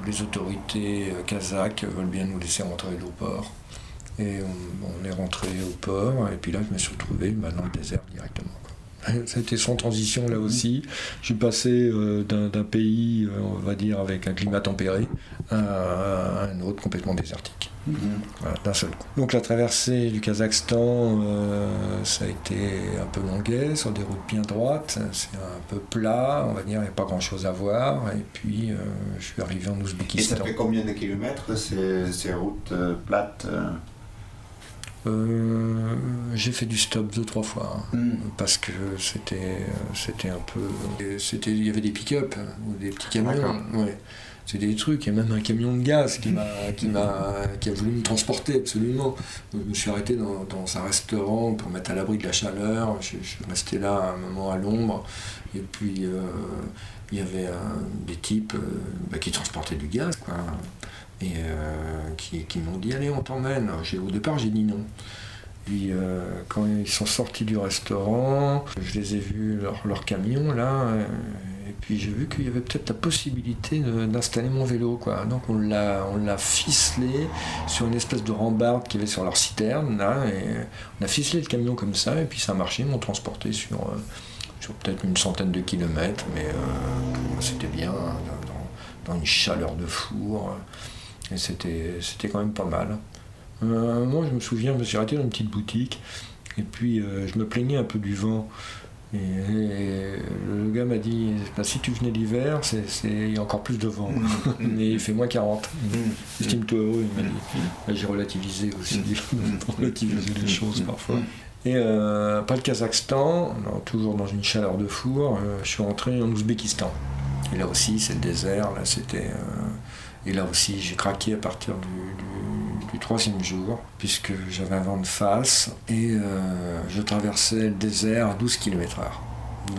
les autorités kazakhs veulent bien nous laisser rentrer au port. Et on est rentré au port, et puis là je me suis retrouvé dans le désert directement, quoi. Ça a été sans transition là aussi. Je suis passé d'un pays, on va dire, avec un climat tempéré à un autre complètement désertique. Voilà, d'un seul coup. Donc la traversée du Kazakhstan, ça a été un peu longuet, sur des routes bien droites. C'est un peu plat, on va dire, il n'y a pas grand chose à voir. Et puis je suis arrivé en Ouzbékistan. Et ça fait combien de kilomètres ces routes plates j'ai fait du stop 2-3 fois, hein, parce que c'était un peu... Il y avait des pick-up, ou des petits camions. Ouais. C'était des trucs, il y a même un camion de gaz qui a voulu me transporter absolument. Donc, je me suis arrêté dans un restaurant pour mettre à l'abri de la chaleur. Je suis resté là un moment à l'ombre. Et puis il y avait des types qui transportaient du gaz, quoi. Et qui m'ont dit allez on t'emmène. Au départ j'ai dit non. Puis quand ils sont sortis du restaurant, je les ai vus leur camion là, et puis j'ai vu qu'il y avait peut-être la possibilité d'installer mon vélo, quoi. Donc on l'a ficelé sur une espèce de rambarde qu'il y avait sur leur citerne là, et on a ficelé le camion comme ça, et puis ça a marché, ils m'ont transporté sur peut-être une centaine de kilomètres, mais c'était bien, dans une chaleur de four. Et c'était quand même pas mal. Moi, je me souviens, je me suis arrêté dans une petite boutique, et puis je me plaignais un peu du vent. Et le gars m'a dit, si tu venais l'hiver, il y a encore plus de vent. Mais il fait moins 40. Estime-toi heureux, il m'a dit. Là, j'ai relativisé aussi, relativiser les choses parfois. Et après le Kazakhstan, toujours dans une chaleur de four, je suis rentré en Ouzbékistan. Et là aussi, c'est le désert, là c'était... Et là aussi, j'ai craqué à partir du 3e jour, puisque j'avais un vent de face, et je traversais le désert à 12 km/h.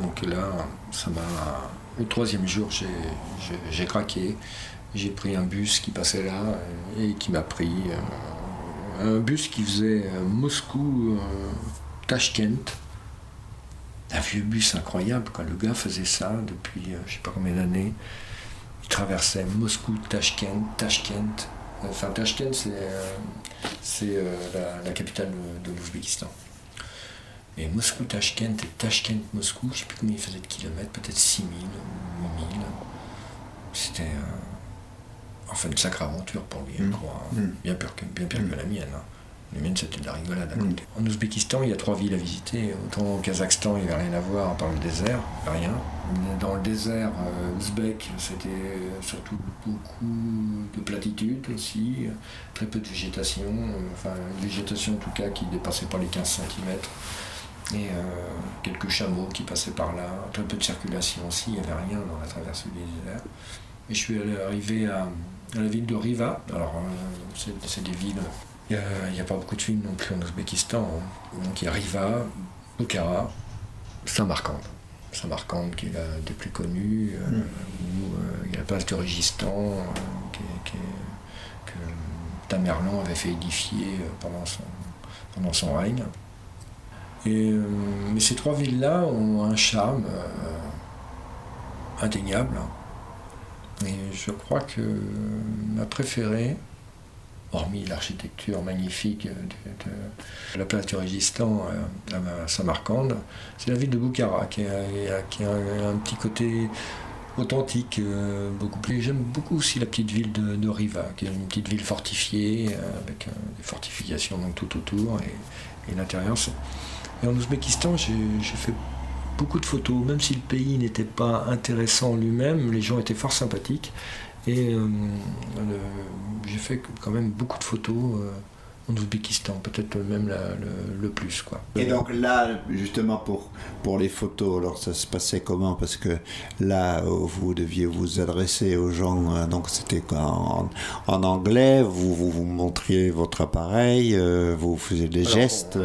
Donc là, au 3e jour, j'ai craqué. J'ai pris un bus qui passait là, et qui m'a pris... un bus qui faisait Moscou-Tachkent. Un vieux bus incroyable, quand le gars faisait ça depuis je ne sais pas combien d'années. Il traversait Moscou, Tachkent, Enfin, Tachkent, c'est la capitale de l'Ouzbékistan. Et Moscou, Tachkent et Tachkent, Moscou, je ne sais plus combien il faisait de kilomètres, peut-être 6 000 ou 8 000. C'était enfin une sacrée aventure pour lui, je crois. Bien pire que la mienne. La mienne, c'était de la rigolade à côté. En Ouzbékistan, il y a 3 villes à visiter. Autant au Kazakhstan, il n'y avait rien à voir à part le désert, rien. Dans le désert ouzbek, c'était surtout beaucoup de platitudes aussi, très peu de végétation, enfin une végétation en tout cas qui ne dépassait pas les 15 cm. Et quelques chameaux qui passaient par là, très peu de circulation aussi, il n'y avait rien dans la traversée du désert. Et je suis arrivé à la ville de Riva. Alors, c'est des villes, il n'y a pas beaucoup de villes non plus en Ouzbékistan. Donc il y a Riva, Bukhara, Samarcande. Samarcande qui est la des plus connues, où il y a la place du Régistan que Tamerlan avait fait édifier pendant son règne. Mais ces 3 villes-là ont un charme indéniable. Et je crois que ma préférée, hormis l'architecture magnifique de la place du Régistan à Samarcande, c'est la ville de Bukhara, qui a un petit côté authentique, beaucoup plus. J'aime beaucoup aussi la petite ville de Riva, qui est une petite ville fortifiée, avec des fortifications donc, tout autour, et l'intérieur. Et en Ouzbékistan, j'ai fait beaucoup de photos, même si le pays n'était pas intéressant en lui-même, les gens étaient fort sympathiques. Et j'ai fait quand même beaucoup de photos en Ouzbékistan, peut-être même le plus, quoi. Et donc là, justement pour les photos, alors ça se passait comment? Parce que là, vous deviez vous adresser aux gens, donc c'était en anglais, vous montriez votre appareil, vous faisiez des gestes.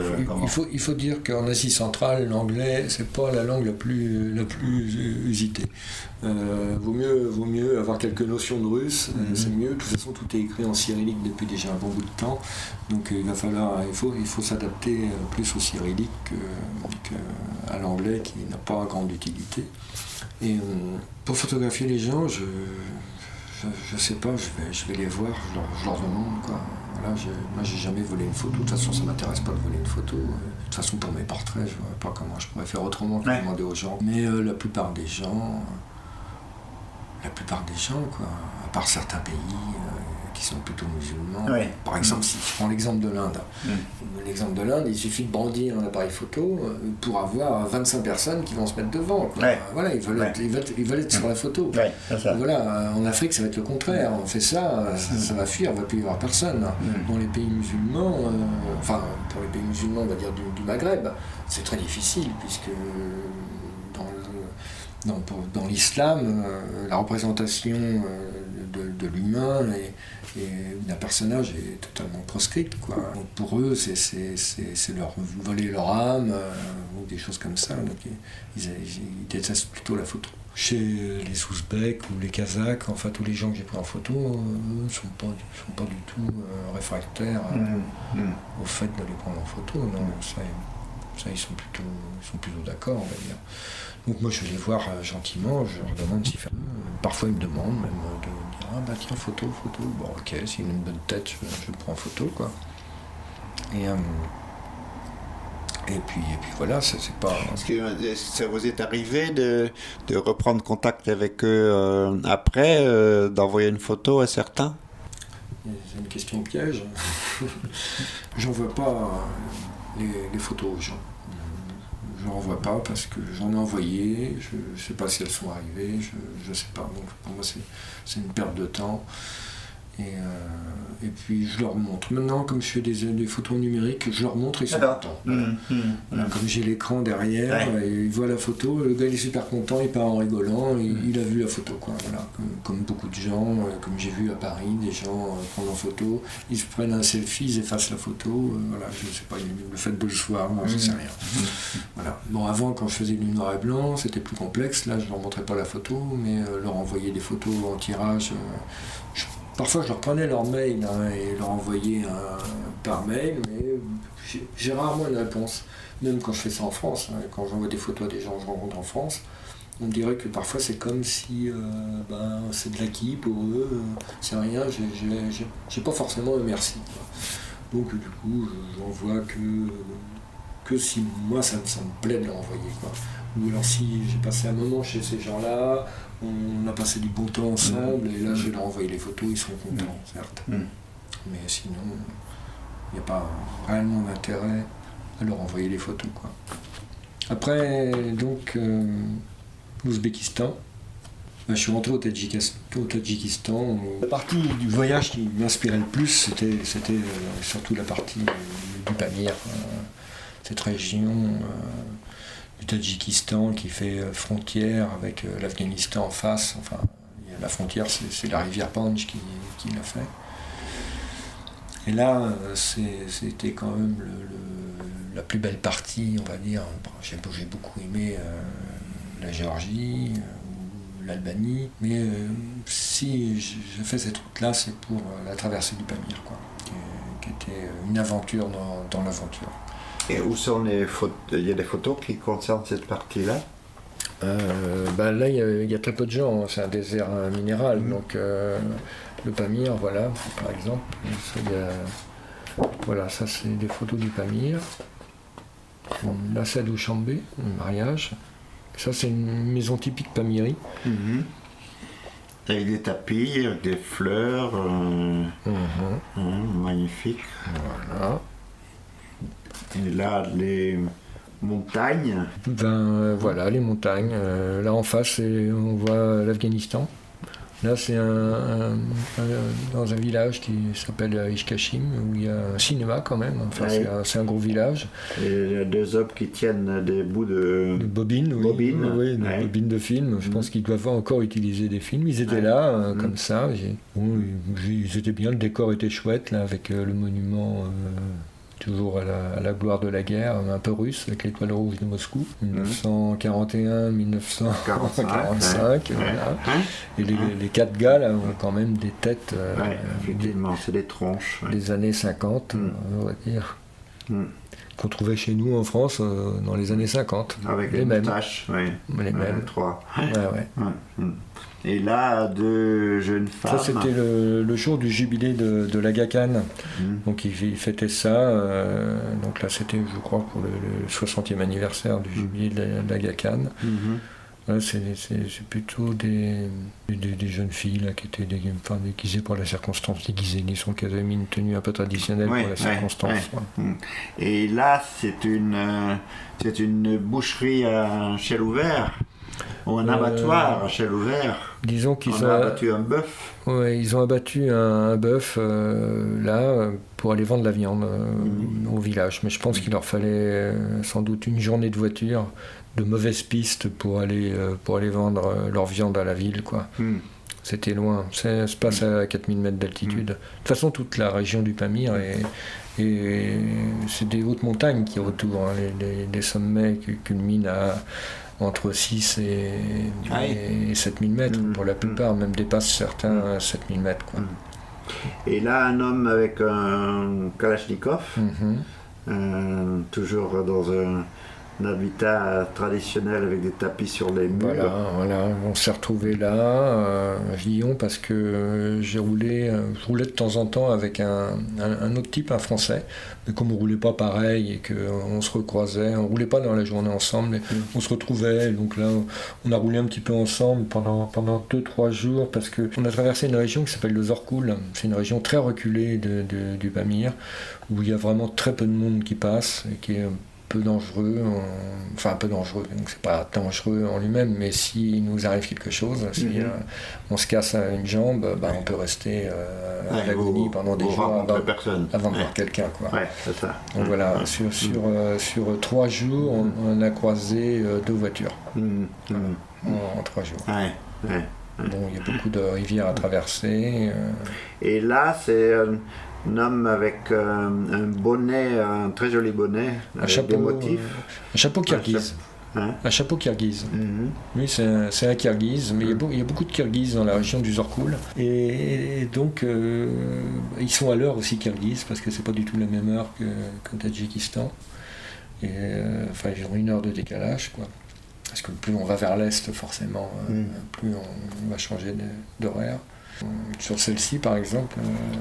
Il faut dire qu'en Asie centrale, l'anglais, c'est pas la langue la plus usitée. Vaut mieux avoir quelques notions de russe, c'est mieux. De toute façon, tout est écrit en cyrillique depuis déjà un bon bout de temps. Donc il faut s'adapter plus au cyrillique qu'à l'anglais qui n'a pas grande utilité. Et pour photographier les gens, je sais pas, je vais les voir, je leur demande, quoi. Voilà, moi j'ai jamais volé une photo, de toute façon ça m'intéresse pas de voler une photo. De toute façon pour mes portraits, je vois pas comment je pourrais faire autrement que demander aux gens. Mais la plupart des gens, quoi, à part certains pays qui sont plutôt musulmans. Par exemple, si je prends l'exemple de l'Inde, il suffit de brandir un appareil photo pour avoir 25 personnes qui vont se mettre devant. Voilà, ils veulent être sur la photo. Voilà, en Afrique, ça va être le contraire. On fait ça va fuir, il ne va plus y avoir personne. Dans les pays musulmans, pour les pays musulmans, on va dire du Maghreb, c'est très difficile, puisque dans l'islam, la représentation de l'humain et d'un personnage est totalement proscrite, quoi. Donc pour eux, c'est leur voler leur âme ou des choses comme ça. Donc ils détestent plutôt la photo. Chez les Ouzbeks ou les Kazakhs, enfin tous les gens que j'ai pris en photo, ne sont pas du tout réfractaires au fait de les prendre en photo. Non, ça ils sont plutôt d'accord, on va dire. Donc moi je vais les voir gentiment, je leur demande s'ils font. Parfois ils me demandent même de dire tiens photo. Bon ok, s'il a une bonne tête, je le prends en photo, quoi. Et puis voilà, ça c'est pas. Est-ce que ça vous est arrivé de reprendre contact avec eux après, d'envoyer une photo à certains? C'est une question piège. J'envoie pas les photos aux gens. Je n'en envoie pas parce que j'en ai envoyé, je ne sais pas si elles sont arrivées, je ne sais pas. Donc pour moi c'est une perte de temps. Et puis je leur montre. Maintenant, comme je fais des photos numériques, je leur montre et ils sont contents. Voilà, comme j'ai l'écran derrière, et ils voient la photo, le gars il est super content, il part en rigolant, il a vu la photo, quoi. Voilà, comme beaucoup de gens, comme j'ai vu à Paris, des gens prendre en photo, ils se prennent un selfie, ils effacent la photo, voilà, je ne sais pas, le fait de le voir, je ne sais rien. Voilà. Bon, avant, quand je faisais du noir et blanc, c'était plus complexe, là je ne leur montrais pas la photo, mais leur envoyer des photos en tirage. Parfois, je leur prenais leur mail et leur envoyais par mail, mais j'ai rarement une réponse. Même quand je fais ça en France, quand j'envoie des photos à des gens que je rencontre en France, On dirait que parfois c'est comme si c'est de l'acquis pour eux, c'est rien, j'ai pas forcément un merci, quoi. Donc du coup, j'en vois que si moi ça me plaît de leur envoyer, quoi. Ou alors si j'ai passé un moment chez ces gens-là, on a passé du bon temps ensemble, et là je vais leur envoyer les photos, ils seront contents, certes. Mais sinon, il n'y a pas réellement d'intérêt à leur envoyer les photos, quoi. Après, donc, l'Ouzbékistan, je suis rentré au Tadjikistan. La partie du voyage qui m'inspirait le plus, c'était surtout la partie du Pamir, cette région du Tadjikistan qui fait frontière avec l'Afghanistan en face. Enfin, la frontière, c'est la rivière Panj qui l'a fait. Et là, c'était quand même la plus belle partie, on va dire. J'ai beaucoup aimé la Géorgie, l'Albanie, mais si je fais cette route-là, c'est pour la traversée du Pamir, quoi, qui était une aventure dans l'aventure. Et où sont les photos? Il y a des photos qui concernent cette partie-là? Là, il y a très peu de gens, c'est un désert minéral, donc le Pamir, voilà, par exemple, voilà, ça c'est des photos du Pamir. Là, c'est à Douchambé, le mariage. Ça, c'est une maison typique Pamiri. Avec des tapis, avec des fleurs, magnifique. Voilà. Et là, les montagnes. Voilà, les montagnes. Là, en face, on voit l'Afghanistan. Là, c'est dans un village qui s'appelle Ishkashim, où il y a un cinéma quand même. Enfin, c'est un gros village. Et il y a deux hommes qui tiennent des bouts de bobines, oui, des bobines de films. Je pense qu'ils doivent encore utiliser des films. Ils étaient là, comme ça. Ils étaient bien, le décor était chouette, là, avec le monument... toujours à la gloire de la guerre, un peu russe, avec l'étoile rouge de Moscou, 1941, 1945, voilà. Et les quatre gars, là, ont quand même des têtes... effectivement, c'est des tronches. Des années 50, on va dire. Qu'on trouvait chez nous en France dans les années 50. Avec les mêmes. Moustaches, les mêmes. Trois. Et là, deux jeunes femmes. Ça, c'était le jour du jubilé de l'Aga Khan. Donc, ils fêtaient ça. Donc là, c'était, je crois, pour le 60e anniversaire du jubilé de l'Aga Khan. Là, c'est plutôt des jeunes filles là, qui étaient déguisées pour la circonstance, déguisées. Ils avaient mis une tenue un peu traditionnelle pour la circonstance. Et là, c'est une boucherie à ciel ouvert. Ou un abattoir à ciel ouvert. Disons qu'ils ont abattu un bœuf. Oui, ils ont abattu un bœuf là pour aller vendre la viande au village. Mais je pense qu'il leur fallait sans doute une journée de voiture, de mauvaises pistes pour aller vendre leur viande à la ville, quoi. C'était loin. Ça se passe à 4000 mètres d'altitude. De toute façon, toute la région du Pamir et c'est des hautes montagnes qui y a autour. Hein. Les sommets qui culminent entre 6 et 7000 mètres, pour la plupart, même dépassent certains 7000 mètres. Quoi. Et là, un homme avec un Kalachnikov, toujours dans un habitat traditionnel avec des tapis sur les murs. Voilà. On s'est retrouvé là, à Lyon, parce que je roulais de temps en temps avec un autre type, un Français, mais comme on roulait pas pareil et qu'on se recroisait, on roulait pas dans la journée ensemble, mais on se retrouvait, donc là on a roulé un petit peu ensemble pendant 2-3 jours, parce qu'on a traversé une région qui s'appelle le Zorkoul. C'est une région très reculée du Pamir, où il y a vraiment très peu de monde qui passe, et qui est peu dangereux, un peu dangereux, donc c'est pas dangereux en lui-même, mais s'il nous arrive quelque chose, si on se casse une jambe, on peut rester à l'agonie pendant des jours avant de voir quelqu'un, quoi. C'est ça. Donc voilà, sur 3 jours, on a croisé 2 voitures en 3 jours. Bon, il y a beaucoup de rivières à traverser. Et là, c'est un homme avec un bonnet, un très joli bonnet, avec des motifs. Un chapeau kirghize. Un chapeau kirghize. Lui, c'est un kirghize, mais il y a beaucoup de kirghizes dans la région du Zorkoul. Et donc, ils sont à l'heure aussi kirghizes, parce que c'est pas du tout la même heure que Tadjikistan. Et, ils ont 1 heure de décalage, quoi. parce que plus on va vers l'est, forcément, plus on va changer d'horaire. Sur celle-ci, par exemple...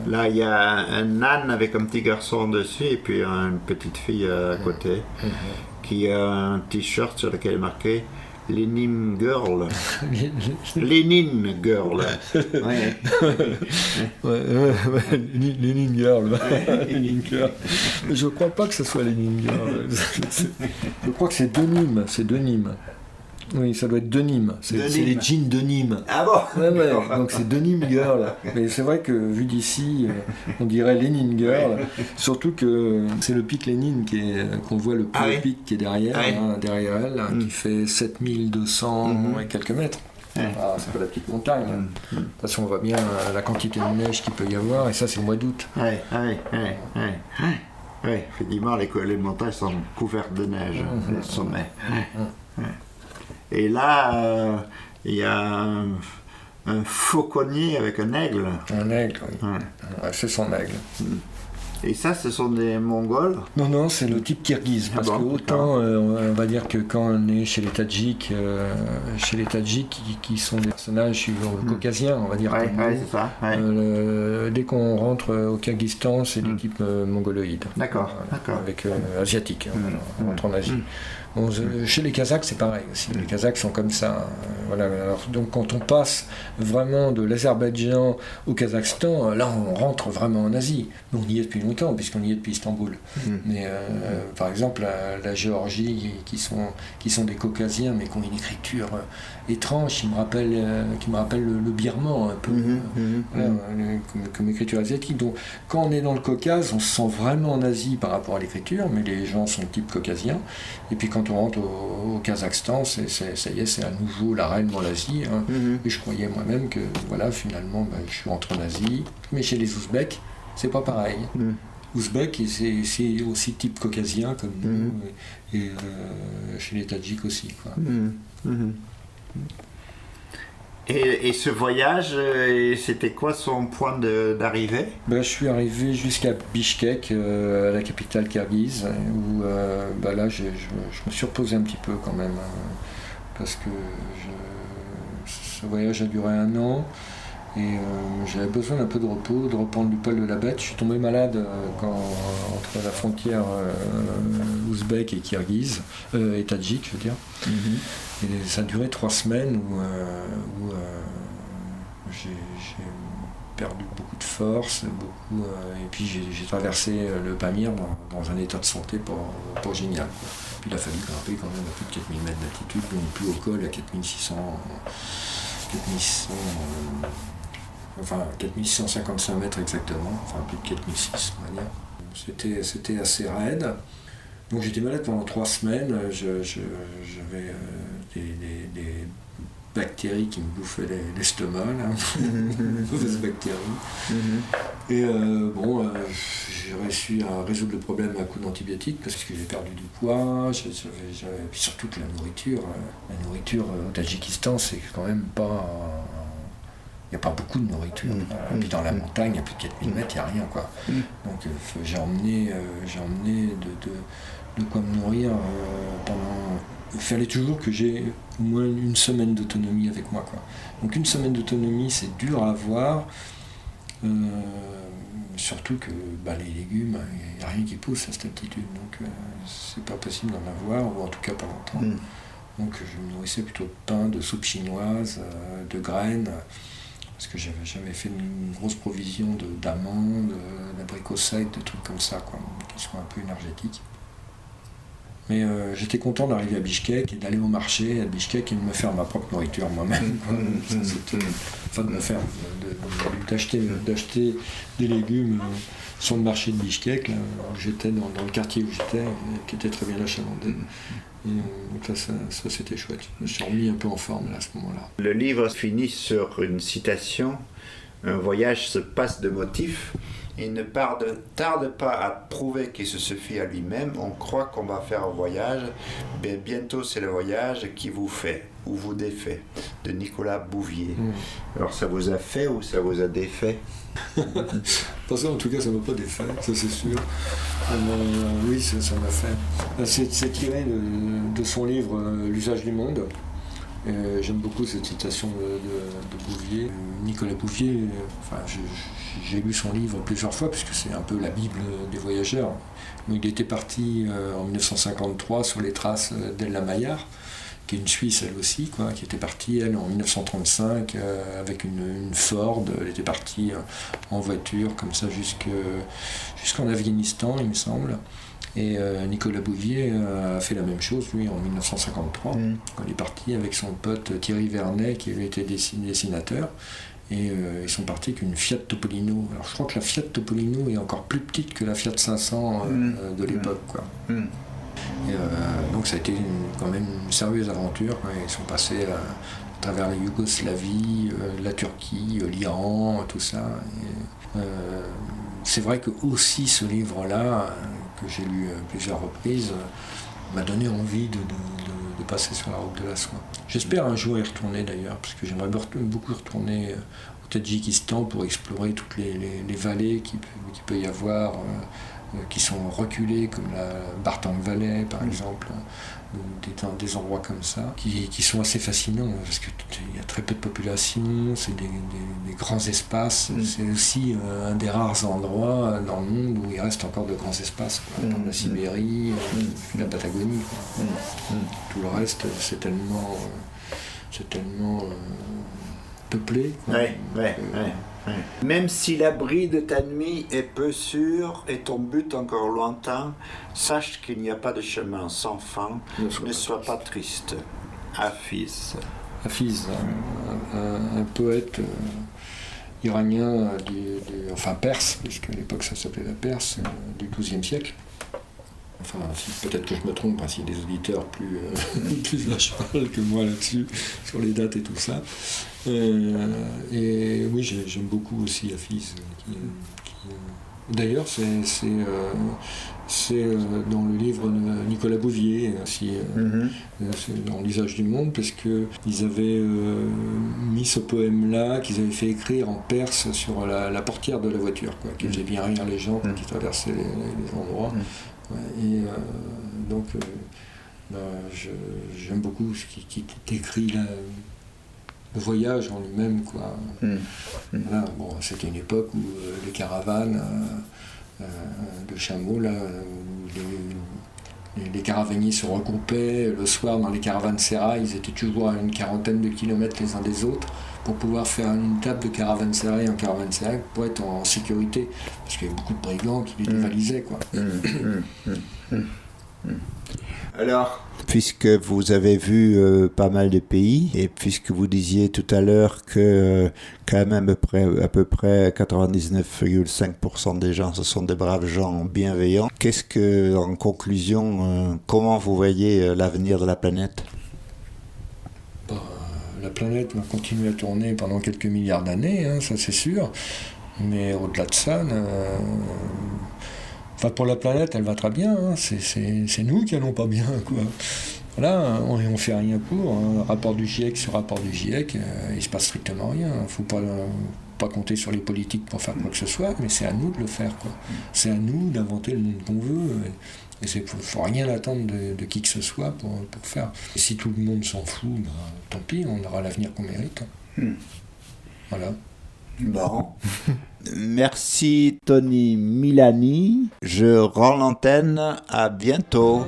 Là, il y a un âne avec un petit garçon dessus et puis une petite fille à côté qui a un t-shirt sur lequel est marqué Lenin Girl. Lenin Girl. Ouais. Lenin Girl. Lenin Girl. Je crois pas que ce soit Lenin Girl. Je crois que c'est Denim. Oui, ça doit être Denim. C'est les jeans Denim. Ah bon? Ouais, donc c'est Denim Girl. Mais c'est vrai que vu d'ici, on dirait Lenin Girl. Surtout que c'est le pic Lénine qu'on voit le plus pic qui est derrière, derrière elle, qui fait 7200 et quelques mètres. Ah, c'est pas la petite montagne. De toute façon, on voit bien la quantité de neige qu'il peut y avoir, et ça, c'est le mois d'août. Oui, effectivement, les montagnes sont couvertes de neige, les sommets. Et là, il y a un fauconnier avec un aigle. Un aigle, oui. Ouais, c'est son aigle. Et ça, ce sont des Mongols? Non, c'est le type kirghize. Parce que autant, on va dire que quand on est chez les Tadjiks, qui sont des personnages caucasiens, on va dire. C'est ça. Dès qu'on rentre au Kyrgyzstan, c'est des types mongoloïdes. D'accord. Avec asiatiques, on rentre en Asie. Bon, chez les Kazakhs, c'est pareil aussi. Les Kazakhs sont comme ça. Voilà. Alors, donc, quand on passe vraiment de l'Azerbaïdjan au Kazakhstan, là, on rentre vraiment en Asie. On y est depuis longtemps, puisqu'on y est depuis Istanbul. Mais par exemple, la Géorgie, qui sont des Caucasiens, mais qui ont une écriture étrange, qui me rappelle le birman un peu, comme écriture asiatique. Donc, quand on est dans le Caucase, on se sent vraiment en Asie par rapport à l'écriture, mais les gens sont de type caucasien. Et puis quand on rentre au Kazakhstan, ça y est, c'est à nouveau la reine dans l'Asie. Et je croyais moi-même que finalement, je suis rentré en Asie. Mais chez les Ouzbeks, c'est pas pareil. Ouzbek, c'est aussi type caucasien comme nous, et chez les Tadjiks aussi. Quoi. Et ce voyage, c'était quoi son point d'arrivée? Je suis arrivé jusqu'à Bishkek, la capitale kirghize, où là je me suis reposé un petit peu quand même, parce que ce voyage a duré 1 an, et j'avais besoin d'un peu de repos, de reprendre du poil de la bête. Je suis tombé malade entre la frontière ouzbek et kirghize, et tadjik, je veux dire. Et ça a duré 3 semaines où j'ai perdu beaucoup de force, et puis j'ai traversé le Pamir dans un état de santé pas génial. Puis il a fallu grimper quand même à plus de 4000 mètres d'altitude, donc plus au col à 4655 mètres exactement, enfin plus de 4006 on va dire. C'était assez raide. Donc j'étais malade pendant 3 semaines, j'avais des bactéries qui me bouffaient l'estomac, mauvaises bactéries. Et j'ai réussi à résoudre le problème à coup d'antibiotiques parce que j'ai perdu du poids, puis surtout que la nourriture au Tadjikistan, c'est quand même pas... Il n'y a pas beaucoup de nourriture. Puis dans la montagne, à plus de 4000 mètres, il n'y a rien, quoi. Donc j'ai emmené de quoi me nourrir pendant... Il fallait toujours que j'ai au moins 1 semaine d'autonomie avec moi, quoi. Donc 1 semaine d'autonomie, c'est dur à avoir. Surtout que les légumes, il n'y a rien qui pousse à cette altitude. Donc c'est pas possible d'en avoir, ou en tout cas pas longtemps. Donc je me nourrissais plutôt de pain, de soupe chinoise, de graines. Parce que j'avais fait une grosse provision d'amandes, d'abricots secs, de trucs comme ça, quoi, qui sont un peu énergétiques. Mais j'étais content d'arriver à Bishkek et d'aller au marché à Bishkek et de me faire ma propre nourriture moi-même. D'acheter des légumes sur le marché de Bishkek, là, où j'étais, dans le quartier où j'étais, qui était très bien achalandé. Et ça c'était chouette. Je me suis remis un peu en forme là, à ce moment-là. Le livre finit sur une citation: un voyage se passe de motifs. Il ne tarde pas à prouver qu'il se suffit à lui-même. On croit qu'on va faire un voyage, mais bientôt c'est le voyage qui vous fait. ou vous défait, de Nicolas Bouvier. Alors ça vous a fait ou ça vous a défait? Parce en tout cas, ça ne m'a pas défait, ça c'est sûr. Oui, ça m'a fait. C'est tiré de son livre L'usage du monde. J'aime beaucoup cette citation de Bouvier. Nicolas Bouvier, j'ai lu son livre plusieurs fois, puisque c'est un peu la Bible des voyageurs. Il était parti en 1953 sur les traces d'Ella Maillard, qui est une Suisse elle aussi, qui était partie elle en 1935 avec une Ford. Elle était partie en voiture comme ça jusqu'en Afghanistan, il me semble. Et Nicolas Bouvier a fait la même chose, lui, en 1953, quand il est parti avec son pote Thierry Vernet, qui lui était dessinateur. Et ils sont partis avec une Fiat Topolino. Alors je crois que la Fiat Topolino est encore plus petite que la Fiat 500 de l'époque, Et, donc ça a été quand même une sérieuse aventure. Ils sont passés à travers la Yougoslavie, la Turquie, l'Iran, tout ça. Et, c'est vrai que aussi ce livre-là, que j'ai lu plusieurs reprises, m'a donné envie de passer sur la route de la soie. J'espère un jour y retourner d'ailleurs, parce que j'aimerais beaucoup retourner au Tadjikistan pour explorer toutes les vallées qu'il peut y avoir, qui sont reculées, comme la Bartang Valley par exemple, ou des endroits comme ça, qui sont assez fascinants, parce qu'il y a très peu de population, c'est des grands espaces, c'est aussi un des rares endroits dans le monde où il reste encore de grands espaces, comme la Sibérie, la Patagonie. Tout le reste, c'est tellement peuplé. Même si l'abri de ta nuit est peu sûr et ton but encore lointain, sache qu'il n'y a pas de chemin sans fin, ne sois pas triste. Hafiz. Hafiz, un poète iranien, enfin perse, puisqu'à l'époque ça s'appelait la Perse, du XIIe siècle. Enfin, peut-être que je me trompe, s'il y a des auditeurs plus à cheval que moi là-dessus, sur les dates et tout ça. Et oui, j'aime beaucoup aussi Hafiz. D'ailleurs, c'est dans le livre de Nicolas Bouvier, dans l'usage du monde, parce qu'ils avaient mis ce poème-là, qu'ils avaient fait écrire en perse sur la portière de la voiture, qui faisait bien rire les gens quand ils traversaient les endroits. Et donc, j'aime beaucoup ce qui décrit le voyage en lui-même, Voilà, bon, c'était une époque où les caravanes de chameaux, là, où les caravaniers se regroupaient le soir dans les caravanserails, ils étaient toujours à une quarantaine de kilomètres les uns des autres pour pouvoir faire une table de caravansérail en caravansérail pour être en sécurité, parce qu'il y avait beaucoup de brigands qui les dévalisaient, Alors, puisque vous avez vu pas mal de pays, et puisque vous disiez tout à l'heure que quand même à peu près 99,5% des gens, ce sont des braves gens bienveillants, qu'est-ce que, en conclusion, comment vous voyez l'avenir de la planète ? La planète va continuer à tourner pendant quelques milliards d'années, ça c'est sûr, mais au-delà de ça, pour la planète, elle va très bien, c'est nous qui allons pas bien, Voilà, on fait rien pour. Rapport du GIEC sur rapport du GIEC, il se passe strictement rien. Il ne faut pas compter sur les politiques pour faire quoi que ce soit, mais c'est à nous de le faire, C'est à nous d'inventer le monde qu'on veut. Et il ne faut rien attendre de qui que ce soit pour faire. Et si tout le monde s'en fout, tant pis, on aura l'avenir qu'on mérite. Voilà. Bon. Merci Tony Milani. Je rends l'antenne. À bientôt.